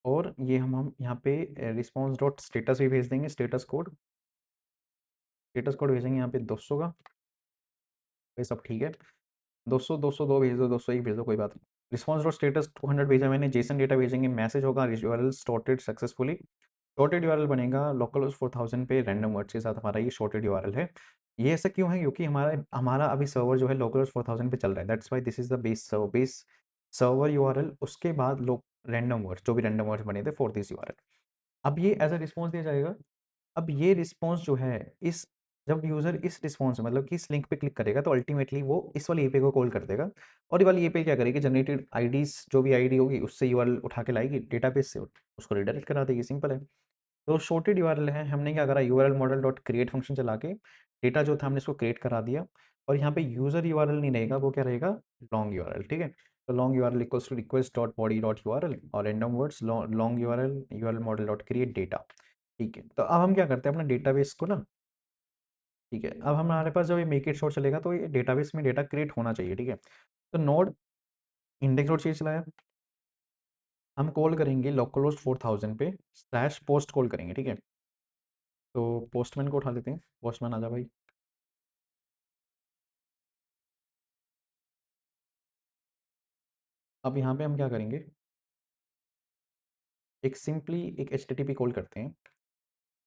और ये हम यहाँ पे रिस्पॉन्स डॉट स्टेटस भी भेज देंगे। स्टेटस कोड भेजेंगे यहाँ पे 200 का। ये सब ठीक है, 200 202 भेज दो, 201 भेज दो, कोई बात नहीं। रिस्पॉन्स डॉट स्टेटस 200 भेजा मैंने। जेसन डेटा भेजेंगे, मैसेज होगा URL sorted successfully. Shorted URL बनेगा लोकल होस्ट 4000 पे रैंडम वर्ड्स के साथ। हमारा ये शॉर्टेड यूआरएल है। ये ऐसा क्यों है? क्योंकि हमारा हमारा अभी सर्वर जो है लोकल होस्ट 4000 पे चल रहा है, that's why this is the base server URL. उसके बाद लोग रैंडम वर्ड्स, जो भी रैंडम वर्ड्स बने थे फॉर दिस यूआरएल, अब ये एज अ रिस्पॉन्स दिया जाएगा। अब ये रिस्पॉन्स जो है इस जब यूज़र इस रिस्पॉन्स मतलब कि इस लिंक पे क्लिक करेगा तो अल्टीमेटली वो इस वाली एपीआई को कॉल कर देगा। और ये वाली एपीआई क्या करेगी? जनरेटेड आईडीज़ जो भी आईडी होगी उससे यूआरएल उठा के लाएगी डेटाबेस से, उसको रिडायरेक्ट करा देगी, सिंपल है। तो शॉर्टेड यूआरएल है, हमने क्या करा URL model dot create function चला के डेटा जो था हमने इसको क्रिएट करा दिया, और यहाँ पे यूज़र यूआरएल नहीं रहेगा, वो क्या रहेगा, लॉन्ग यूआरएल, ठीक है। तो long URL equals to request dot body dot URL और random words long URL URL model dot create data, ठीक है। तो अब हम क्या करते हैं अपना डेटाबेस को ना, ठीक है, अब हमारे पास जब ये मेक इट शॉर्ट चलेगा तो ये डेटाबेस में डेटा क्रिएट होना चाहिए, ठीक है। तो नोड इंडेक्स डॉट चाहिए चलाया, हम कॉल करेंगे लोकलहोस्ट 4000 पे स्लैश पोस्ट कॉल करेंगे, ठीक है। तो पोस्टमैन को उठा लेते हैं, पोस्टमैन आजा भाई। अब यहाँ पे हम क्या करेंगे, एक सिंपली एक H T T P call करते हैं,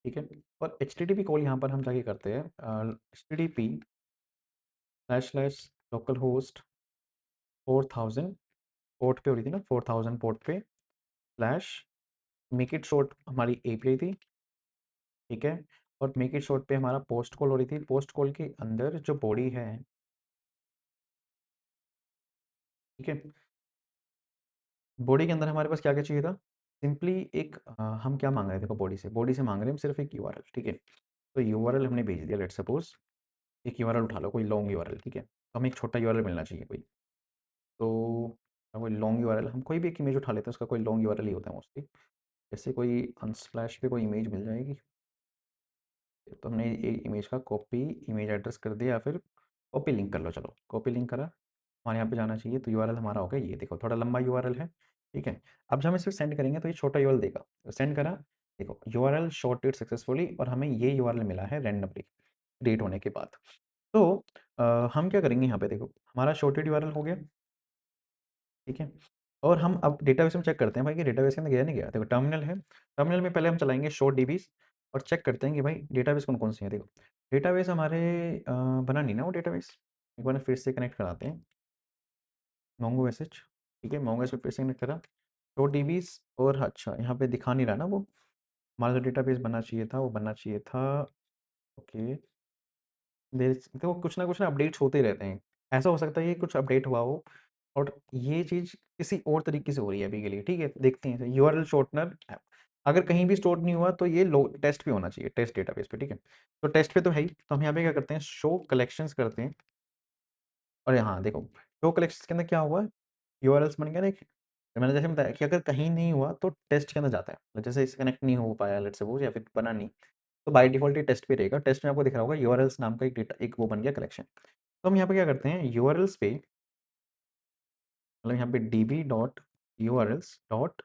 ठीक है। और H T T P call यहाँ पर हम जाके करते हैं H T T P slash slash local host 4000 port पे हो रही थी ना, 4000 पोर्ट पे स्लैश मेक इट शॉर्ट हमारी एपीआई थी, ठीक है। और मेक इट शॉर्ट पे हमारा पोस्ट कॉल हो रही थी, पोस्ट कॉल के अंदर जो बॉडी है, ठीक है, बॉडी के अंदर हमारे पास क्या क्या चाहिए था, सिंपली एक हम क्या मांग रहे थे, देखो बॉडी से मांग रहे हैं हम सिर्फ एक यूआरएल, ठीक है। तो यूआरएल हमने भेज दिया, लेट सपोज एक यूआरएल उठा लो, कोई लॉन्ग यूआरएल, ठीक है। तो हमें एक छोटा यूआरएल मिलना चाहिए कोई, तो कोई लॉन्ग यूआरएल, हम कोई भी एक इमेज उठा लेते हैं, उसका कोई लॉन्ग यूआरएल ही होता है मोस्टली। जैसे कोई अनस्प्लैश पे कोई इमेज मिल जाएगी, तो हमने एक इमेज का कॉपी इमेज एड्रेस कर दिया, या फिर कॉपी लिंक कर लो, चलो कॉपी लिंक करा, हमारे यहाँ पे जाना चाहिए। तो यूआरएल हमारा हो गया, ये देखो थोड़ा लंबा यूआरएल है, ठीक है। अब जब हम इसे सेंड करेंगे तो ये छोटा यूआरएल देगा, तो सेंड करा, देखो यूआरएल शॉर्टेड सक्सेसफुली, और हमें ये यूआरएल मिला है रैंडमली क्रिएट होने के बाद। तो हम क्या करेंगे यहाँ पे, देखो हमारा शॉर्टेड यूआरएल हो गया, ठीक है। और हम अब डेटाबेस में चेक करते हैं भाई कि डेटाबेस के अंदर गया नहीं गया। देखो टर्मिनल है, टर्मिनल में पहले हम चलाएंगे शो डीबीज और चेक करते हैं कि भाई डेटाबेस कौन कौन से हैं। देखो डेटाबेस हमारे बना नहीं ना वो डेटाबेस, एक बार फिर से कनेक्ट कराते हैं मोंगो एसएच, ठीक है। मोंगो एसएच फिर से कनेक्ट करा शो डीबीज, और अच्छा यहाँ पे दिखा नहीं रहा ना वो हमारा जो डेटाबेस बनना चाहिए था, वो बनना चाहिए था, ओके। देखो कुछ ना अपडेट्स होते रहते हैं, ऐसा हो सकता है कि कुछ अपडेट हुआ हो और ये चीज़ किसी और तरीके से हो रही है अभी के लिए, ठीक है। देखते हैं यूआरएल शॉर्टनर ऐप, अगर कहीं भी स्टोर नहीं हुआ तो ये लो टेस्ट पे होना चाहिए, टेस्ट डेटाबेस पे, ठीक है। तो टेस्ट पे तो है ही, तो हम यहाँ पे क्या करते हैं, शो कलेक्शंस करते हैं। और यहाँ देखो शो कलेक्शंस के अंदर क्या हुआ, यूआरएल्स बन गया ना एक, तो मैंने जैसे बताया कि अगर कहीं नहीं हुआ तो टेस्ट के अंदर जाता है, मतलब जैसे इससे कनेक्ट नहीं हो पाया लेट्स सपोज, या फिर बना नहीं, तो बाय डिफ़ॉल्ट ये टेस्ट पे रहेगा। टेस्ट में आपको दिख रहा होगा यूआरएल्स नाम का एक डेटा, एक वो बन गया कलेक्शन। तो हम यहाँ पे क्या करते हैं, यूआरएल्स पे मतलब यहाँ पे dB dot URLs dot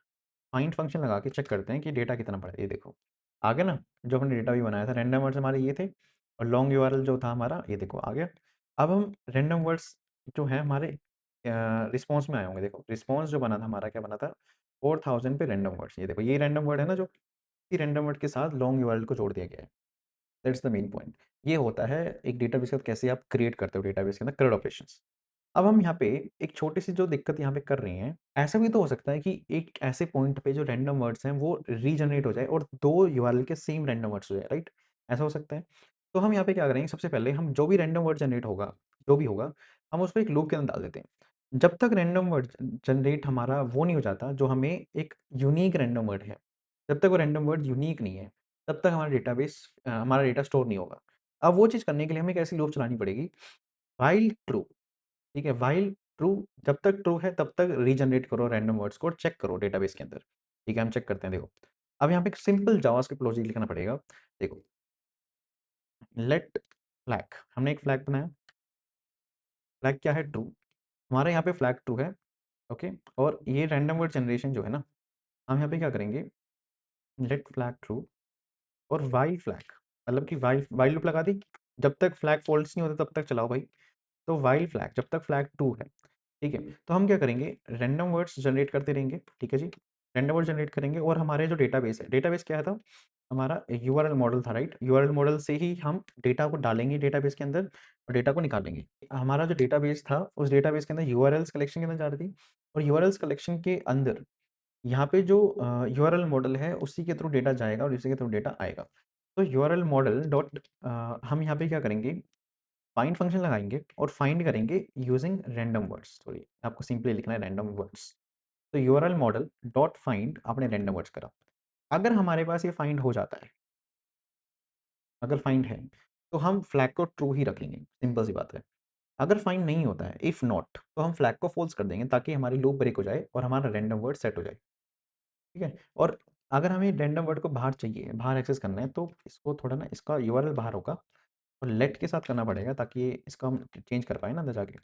find function लगा के चेक करते हैं कि डेटा कितना पड़ा है। ये देखो आ गया ना, जो हमने डेटा भी बनाया था, रैंडम वर्ड्स हमारे ये थे, और लॉन्ग यूआरएल जो था हमारा, ये देखो आ गया। अब हम रैंडम वर्ड्स जो है हमारे रिस्पॉन्स में आए होंगे, देखो रिस्पॉन्स जो बना था हमारा, क्या बना था, 4000 पे रैंडम वर्ड्स, ये देखो ये रैंडम वर्ड है ना, जो रैंडम वर्ड के साथ लॉन्ग यूआरएल को जोड़ दिया गया है। That's the main point. ये होता है एक डेटाबेस के साथ कैसे आप क्रिएट करते हो डेटाबेस के अंदर CRUD ऑपरेशंस। अब हम यहाँ पे एक छोटी-सी जो दिक्कत यहाँ पे कर रहे हैं, ऐसा भी तो हो सकता है कि एक ऐसे पॉइंट पे जो रैंडम वर्ड्स हैं वो रीजनरेट हो जाए और 2 यूआरएल के सेम रैंडम वर्ड्स हो जाए, राइट? ऐसा हो सकता है। तो हम यहाँ पे क्या करेंगे, सबसे पहले हम जो भी रैंडम वर्ड जनरेट होगा, जो भी होगा, हम उसको एक लूप के अंदर डाल देते हैं। जब तक रैंडम वर्ड जनरेट हमारा वो नहीं हो जाता, जो हमें एक यूनिक रैंडम वर्ड है, जब तक वो रैंडम वर्ड यूनिक नहीं है, तब तक हमारा डेटाबेस हमारा डेटा स्टोर नहीं होगा। अब वो चीज़ करने के लिए हमें एक ऐसी लूप चलानी पड़ेगी, व्हाइल ट्रू, ठीक है, व्हाइल ट्रू, जब तक ट्रू है तब तक रीजनरेट करो रैंडम वर्ड्स को और चेक करो डेटाबेस के अंदर, ठीक है। हम चेक करते हैं, देखो अब यहाँ पे एक सिंपल जावास्क्रिप्ट लॉजिक लिखना पड़ेगा। देखो लेट फ्लैग, हमने एक फ्लैग बनाया, फ्लैग क्या है, ट्रू, हमारे यहाँ पे फ्लैग ट्रू है, ओके। और ये रैंडम वर्ड जनरेशन जो है ना, हम यहाँ पे क्या करेंगे, लेट फ्लैग ट्रू और व्हाइल फ्लैग, मतलब कि व्हाइल व्हाइल लूप लगा दी, जब तक फ्लैग फॉल्स नहीं होता तब तक चलाओ भाई। तो व्हाइल फ्लैग जब तक फ्लैग ट्रू है, ठीक है, तो हम क्या करेंगे, रैंडम वर्ड्स जनरेट करते रहेंगे, ठीक है जी। रैंडम वर्ड जनरेट करेंगे और हमारे जो डेटाबेस है, डेटाबेस क्या था, हमारा यूआरएल मॉडल था, राइट। यूआरएल मॉडल से ही हम डेटा को डालेंगे डेटाबेस के अंदर और डेटा को निकालेंगे। हमारा जो डेटाबेस था उस डेटाबेस के अंदर यूआरएल्स कलेक्शन के अंदर जा रही थी, और यूआरएल्स कलेक्शन के अंदर यहाँ पे जो यूआरएल मॉडल है उसी के थ्रू डेटा जाएगा और उसी के थ्रू डेटा आएगा। तो यूआरएल मॉडल डॉट हम यहाँ पे क्या करेंगे, फाइंड फंक्शन लगाएँगे और फाइंड करेंगे यूजिंग रैंडम वर्ड्स, सॉरी आपको सिंपली लिखना है रैंडम वर्ड्स। तो यूआरएल मॉडल डॉट फाइंड आपने रैंडम वर्ड्स करा। अगर हमारे पास ये फाइंड हो जाता है, अगर फाइंड है, तो हम फ्लैग को ट्रू ही रखेंगे, सिंपल सी बात है। अगर फाइंड नहीं होता है, इफ नॉट, तो हम फ्लैग को फॉल्स कर देंगे ताकि हमारी लूप ब्रेक हो जाए और हमारा रैंडम वर्ड सेट हो जाए, ठीक है? और अगर हमें रैंडम वर्ड को बाहर चाहिए, बाहर एक्सेस करना है, तो इसको थोड़ा ना, इसका यूआरएल बाहर होगा और लेट के साथ करना पड़ेगा ताकि ये इसको हम चेंज कर पाएँ ना अंदर जाके।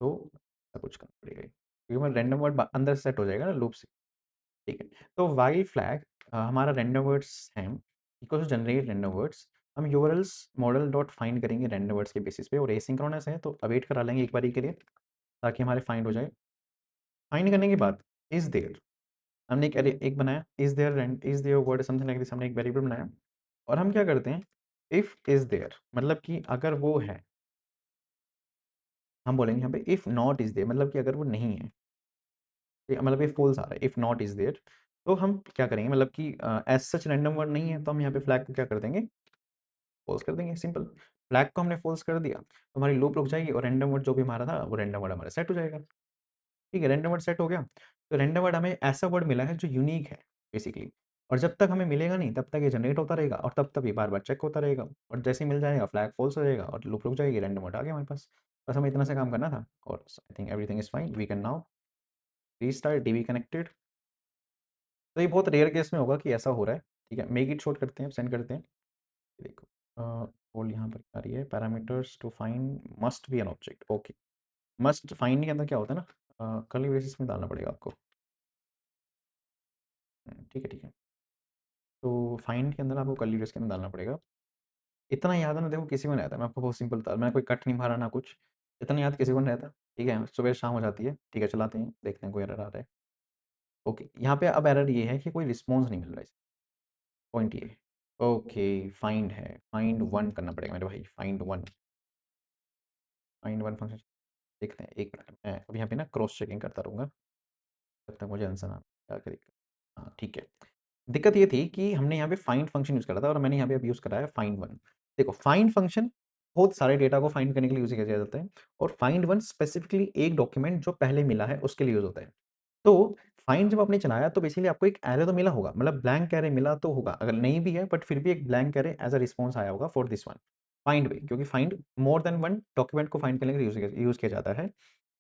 तो ऐसा कुछ करना पड़ेगा, क्योंकि हमारा रैंडम वर्ड अंदर सेट हो जाएगा ना लूप से, ठीक है? तो व्हाइल फ्लैग हमारा रैंडम वर्ड्स है, equal to generate random words. हम यूआरएल्स मॉडल डॉट फाइंड करेंगे रैंडम वर्ड्स के बेसिस पे, और एसिंक्रोनस है तो अवेट करा लेंगे एक बारी के लिए ताकि हमारे फाइंड हो जाए। फाइंड करने के बाद इज़ देयर, हमने एक अरे एक बनाया, is there word something like this, हमने एक वेरिएबल बनाया और हम क्या करते हैं, इफ इज़ देयर मतलब कि अगर वो है, हम बोलेंगे यहाँ पे इफ नॉट इज़ देयर मतलब कि अगर वो नहीं है, मतलब ये फ़ॉल्स आ रहा है, इफ नॉट इज़ देयर, तो हम क्या करेंगे, मतलब कि एज़ सच रैंडम वर्ड नहीं है, तो हम यहाँ पे फ्लैग को क्या कर देंगे, फ़ॉल्स कर देंगे, सिंपल। फ्लैग को हमने फ़ॉल्स कर दिया, तो हमारी लूप रुक जाएगी और रैंडम वर्ड जो भी हमारा था, वो रैंडम वर्ड हमारा सेट हो जाएगा। ठीक है, रैंडम वर्ड सेट हो गया, तो रैंडम वर्ड हमें ऐसा वर्ड मिला है जो यूनिक है बेसिकली, और जब तक हमें मिलेगा नहीं, तब तक ये जनरेट होता रहेगा और तब तक ये बार-बार चेक होता रहेगा, और जैसे ही मिल जाएगा फ्लैग फ़ॉल्स हो जाएगा और लूप रुक जाएगी, रैंडम वर्ड आ गया हमारे पास। बस हमें इतना सा काम करना था और I think everything is fine, we can now restart DB connected. तो ये बहुत रेयर केस में होगा कि ऐसा हो रहा है, ठीक है? मेक इट शॉर्ट करते हैं, सेंड करते हैं। ये देखो बोल यहाँ पर आ रही है, parameters to find must be an object, okay. Must find के अंदर क्या होता है ना, कर्ली ब्रेसेस में डालना पड़ेगा आपको। ठीक है, ठीक है। तो फाइंड के अंदर आपको कर्ली ब्रेस के अंदर डालना पड़ेगा। इतना याद है ना, देखो किसी को नहीं आता, मैं आपको बहुत सिंपल बता, मैंने कोई कट नहीं मारा ना कुछ, इतना याद किसी को नहीं रहता, ठीक है? सुबह शाम हो जाती है, ठीक है, चलाते हैं, देखते हैं कोई एरर आ रहा है। ओके, यहाँ पे अब एरर ये है कि कोई रिस्पॉन्स नहीं मिल रहा है, पॉइंट ये है। ओके, फाइंड है, फाइंड वन करना पड़ेगा मेरे भाई, find one, find one function. देखते हैं, एक मिनट, मैं अब यहाँ पे ना क्रॉस चेकिंग करता रहूँगा जब तक मुझे आंसर ना, क्या करेगा। हाँ, ठीक है। दिक्कत ये थी कि हमने यहाँ पे फाइंड फंक्शन यूज़ करा था और मैंने यहाँ पे अब यूज़ करा है फाइंड वन। देखो, फाइंड फंक्शन बहुत सारे डेटा को फाइंड करने के लिए यूज़ किया जाता है, और फाइंड वन स्पेसिफिकली एक डॉक्यूमेंट जो पहले मिला है उसके लिए यूज़ होता है। तो फाइंड जब आपने चलाया तो बेसिकली आपको एक एरे तो मिला होगा, मतलब ब्लैंक एरे मिला तो होगा, अगर नहीं भी है बट फिर भी एक blank array as a response आया होगा फॉर दिस वन, फाइंड में, क्योंकि find more than one document को फाइंड करने के लिए यूज़ किया जाता है।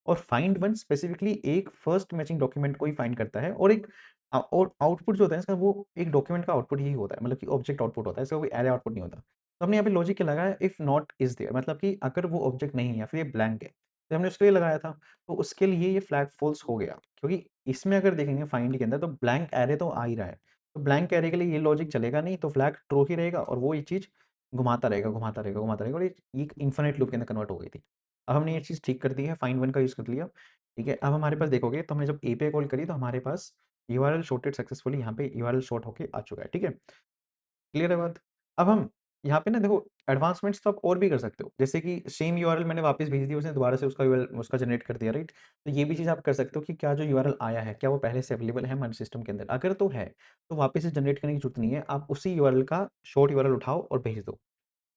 और फाइंड वन स्पेसिफिकली एक फर्स्ट मैचिंग डॉक्यूमेंट को ही फाइंड करता है, और एक और आउटपुट जो होता है इसका, वो एक डॉक्यूमेंट का आउटपुट ही होता है, मतलब कि ऑब्जेक्ट आउटपुट होता है, इसका कोई एरे आउटपुट नहीं होता। तो हमने यहाँ पे लॉजिक क्या लगाया, इफ नॉट इज देयर, मतलब कि अगर वो ऑब्जेक्ट नहीं है या फिर ये ब्लैंक है, तो हमने उसके लिए लगाया था, तो उसके लिए ये फ्लैग फॉल्स हो गया, क्योंकि इसमें अगर देखेंगे फाइंड के अंदर तो ब्लैंक एरे तो आ ही रहा है, तो ब्लैंक एरे के लिए ये लॉजिक चलेगा नहीं, तो फ्लैग ट्रू ही रहेगा और वो ये चीज़ घुमाता रहेगा, घुमाता रहेगा, घुमाता रहेगा, और ये एक इन्फिनिट लूप के अंदर कन्वर्ट हो गई थी। अब हमने ये चीज़ ठीक कर दी है, फाइंड वन का यूज़ कर लिया, ठीक है? अब हमारे पास देखोगे तो हमने जब एपीआई कॉल करी तो हमारे पास यूआरएल शॉर्टेड सक्सेसफुली, यहाँ पे यूआरएल शॉर्ट होके आ चुका है, ठीक है? क्लियर है बात? अब हम यहाँ पे ना देखो, एडवांसमेंट्स तो आप और भी कर सकते हो, जैसे कि सेम यूआरएल मैंने वापस भेज दी, उसने दोबारा से उसका यूआरएल उसका जनरेट कर दिया, राइट? तो ये भी चीज़ आप कर सकते हो कि क्या जो यूआरएल आया है, क्या वो पहले से अवेलेबल है हमारे सिस्टम के अंदर? अगर तो है, तो वापस से जनरेट करने की ज़रूरत नहीं है, आप उसी यूआरएल का शॉर्ट यूआरएल उठाओ और भेज दो।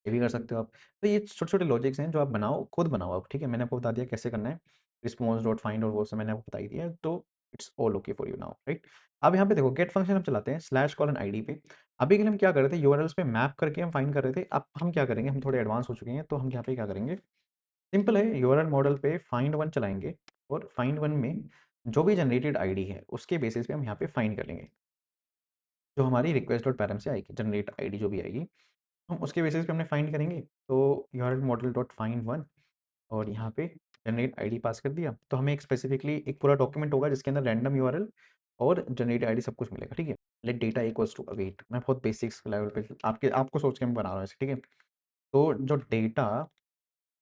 ये भी कर सकते हो आप। तो ये छोटे-छोटे लॉजिक्स हैं जो आप बनाओ, खुद बनाओ आप, ठीक है? मैंने आपको बता दिया कैसे करना है। रिस्पॉन्स डॉट फाइंड और वो सब मैंने आपको बता ही दिया है, तो it's all okay for you now, right? अब यहाँ पे देखो, गेट फंक्शन हम चलाते हैं स्लैश कॉलन आईडी पे। अभी के लिए हम क्या कर रहे थे, यूआरएल्स पे मैप करके हम फाइंड कर रहे थे। अब हम क्या करेंगे, हम थोड़े एडवांस हो चुके हैं, तो हम यहाँ पे क्या करेंगे, सिंपल है, यूआरएल मॉडल पे फाइंड वन चलाएँगे और फाइंड वन में जो भी जनरेटेड आईडी है, उसके बेसिस पे हम यहाँ पे फाइंड कर लेंगे। जो हमारी रिक्वेस्ट डॉट पैरम से आएगी, जनरेट आईडी जो भी आएगी, हम उसके बेसिस पे हमने फाइंड करेंगे। तो URL model dot find one, और यहाँ पे जनरेट आईडी पास कर दिया, तो हमें एक स्पेसिफिकली एक पूरा डॉक्यूमेंट होगा जिसके अंदर रैंडम यूआरएल और जनरेट आईडी सब कुछ मिलेगा, ठीक है? Let data equals to await, मैं बहुत बेसिक्स लेवल पे आपके आपको सोच के मैं बना रहा हूँ ऐसे, ठीक है? तो जो डेटा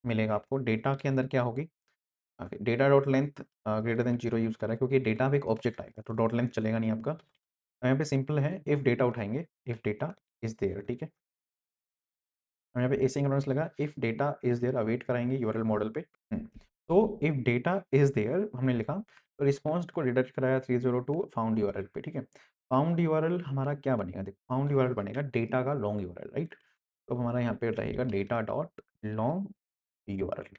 मिलेगा आपको, डेटा के अंदर क्या होगी, data dot length greater than 0 use करा है, क्योंकि डेटा में एक ऑब्जेक्ट आएगा, तो डॉट लेंथ चलेगा नहीं आपका। तो यहाँ पे सिंपल है, इफ डेटा उठाएँगे, इफ डेटा इज़ देयर, ठीक है? और यहाँ पे एसिंक्रोनस लगा, if data is there await कराएँगे यूआरएल मॉडल पे। तो इफ डेटा इज़ देयर हमने लिखा, तो रिस्पॉन्स को रिडायरेक्ट कराया 302 फाउंड यूआरएल पे, ठीक है? फाउंड यूआरएल हमारा क्या बनेगा, देखो फाउंड यूआरएल बनेगा डेटा का लॉन्ग यूआरएल, राइट? तो हमारा यहाँ पे रहेगा डेटा डॉट लॉन्ग यूआरएल,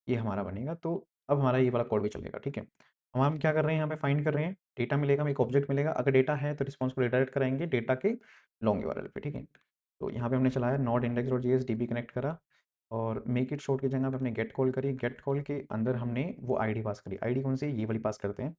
ये हमारा बनेगा। तो अब हमारा ये वाला कोड भी चलेगा, ठीक है? अब हम क्या कर रहे हैं, यहाँ पे फाइंड कर रहे हैं, डेटा मिलेगा, हमें एक ऑब्जेक्ट मिलेगा, अगर डेटा है तो रिस्पॉन्स को रिडायरेक्ट कराएँगे डेटा के लॉन्ग यूआरएल पे, ठीक है? तो यहाँ पे हमने चलाया नोड index.js डीबी कनेक्ट करा और मेक इट शॉर्ट की जगह पे हमने गेट कॉल करी, गेट कॉल के अंदर हमने वो आईडी पास करी, आईडी कौन सी है? ये वाली पास करते हैं।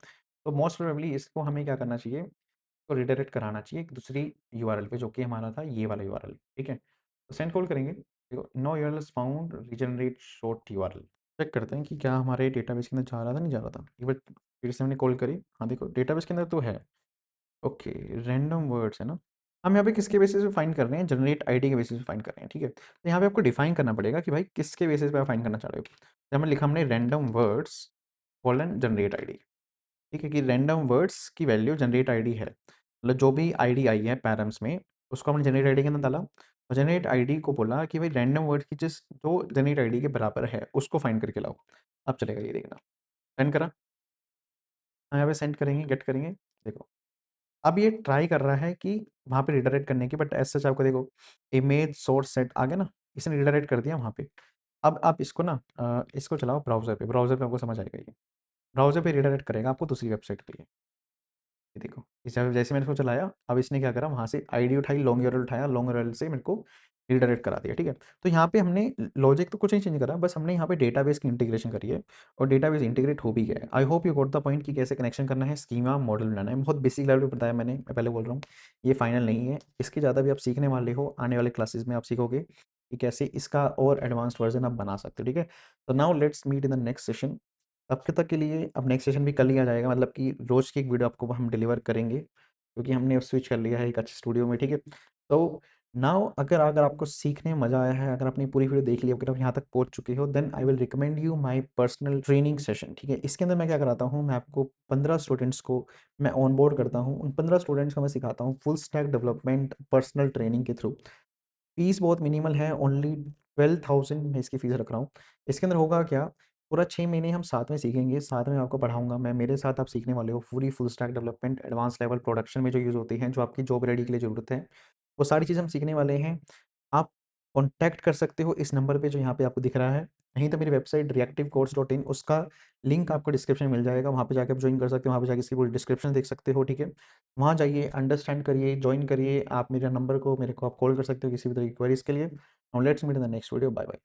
तो मोस्ट प्रोबेबली इसको हमें क्या करना चाहिए, तो रिडायरेक्ट कराना चाहिए एक दूसरी यूआरएल पे जो कि हमारा था ये वाला यूआरएल, ठीक है? तो सेंड कॉल करेंगे, देखो no URL is found regenerate short URL. Check करते हैं कि क्या हमारे डेटाबेस के अंदर जा रहा था, नहीं जा रहा था। एक बार फिर से हमने कॉल करी, हाँ देखो डेटाबेस के अंदर तो है। ओके, रैंडम वर्ड्स है ना? हम यहाँ पे किसके बेसिस पे फाइंड कर रहे हैं? जनरेट आईडी के बेसिस पे फाइंड कर रहे हैं, ठीक है? तो यहाँ पे आपको डिफाइन करना पड़ेगा कि भाई किसके बेसिस पे आप फाइंड करना चाह रहे हो। तो हमने लिखा हमने random words colon generate ID, ठीक है? कि रैंडम वर्ड्स की वैल्यू जनरेट आईडी है। मतलब जो भी आईडी आई है पैरम्स में, उसको हमने जनरेट आईडी के अंदर डाला और जनरेट आईडी को बोला कि भाई रैंडम वर्ड की जिस जो जनरेट आईडी के बराबर है, उसको फाइंड करके लाओ। अब चलेगा ये देखना। सेंड करा, हाँ, यहाँ पे सेंड करेंगे, गेट करेंगे, देखो अब ये ट्राई कर रहा है कि वहाँ पे रिडायरेक्ट करने की, बट एज़ सच आपको देखो इमेज सोर्स सेट आ गया ना, इसने रिडायरेक्ट कर दिया वहाँ पे। अब आप इसको ना इसको चलाओ ब्राउज़र पे आपको समझ आएगा ये। ब्राउज़र पे रिडायरेक्ट करेगा आपको दूसरी वेबसाइट पे ये। ये देखो, इस जैसे मैंने इसको चलाया, अब इसने क्या करा वहाँ से आईडी उठाई, लॉन्ग यूआरएल उठाया, लॉन्ग यूआरएल से मेरे को रिडायरेक्ट करा दिया, ठीक है? तो यहाँ पे हमने लॉजिक तो कुछ नहीं चेंज करा, बस हमने यहाँ पे डेटाबेस की इंटीग्रेशन करी है और डेटाबेस इंटीग्रेट हो भी गया है। I hope you got the point कि कैसे कनेक्शन करना है, स्कीमा मॉडल बनाना है। बहुत बेसिक लेवल पे बताया मैंने, मैं पहले बोल रहा हूँ, ये फाइनल नहीं है। इसके ज़्यादा भी आप सीखने वाले हो, आने वाले क्लासेस में आप सीखोगे कि कैसे इसका और एडवांस्ड वर्जन आप बना सकते हो, ठीक है? तो now let's meet in the next session. तब तक के लिए अब नेक्स्ट सेशन भी कल ही आ जाएगा, मतलब कि रोज़ की एक वीडियो आपको हम डिलीवर करेंगे क्योंकि हमने अब स्विच कर लिया है एक अच्छे स्टूडियो में, ठीक है? तो नाउ अगर अगर आपको सीखने में मज़ा आया है, अगर आपने पूरी वीडियो देख ली, अगर आप यहाँ तक पहुँच चुके हो, then I will recommend you my personal training session, ठीक है? इसके अंदर मैं क्या कराता हूँ, मैं आपको 15 स्टूडेंट्स को मैं ऑनबोर्ड करता हूँ। उन 15 स्टूडेंट्स को मैं सिखाता हूँ full stack development personal training के थ्रू। फीस बहुत मिनिमल है, ओनली 12,000 मैं इसकी फ़ीस रख रहा हूँ। इसके अंदर होगा क्या, पूरा 6 महीने हम साथ में सीखेंगे, साथ में आपको पढ़ाऊँगा मैं, मेरे साथ आप सीखने वाले हो पूरी full stack development, advance level production में जो यूज़ होती हैं, जो आपकी जॉब रेडी के लिए ज़रूरत है, वो सारी चीज़ हम सीखने वाले हैं। आप कॉन्टैक्ट कर सकते हो इस नंबर पे जो यहाँ पे आपको दिख रहा है, नहीं तो मेरी वेबसाइट reactivecourse.in उसका लिंक आपको डिस्क्रिप्शन में मिल जाएगा, वहाँ पे जाके आप जॉइन कर सकते हो, वहाँ पे जाके इसकी पूरी डिस्क्रिप्शन देख सकते हो, ठीक है? वहाँ जाइए, अंडरस्टैंड करिए, जॉइन करिए, आप मेरे नंबर को मेरे को आप कॉल कर सकते हो किसी भी तरह की क्वेरीज़ के लिए। Now let's meet in the next video, bye bye.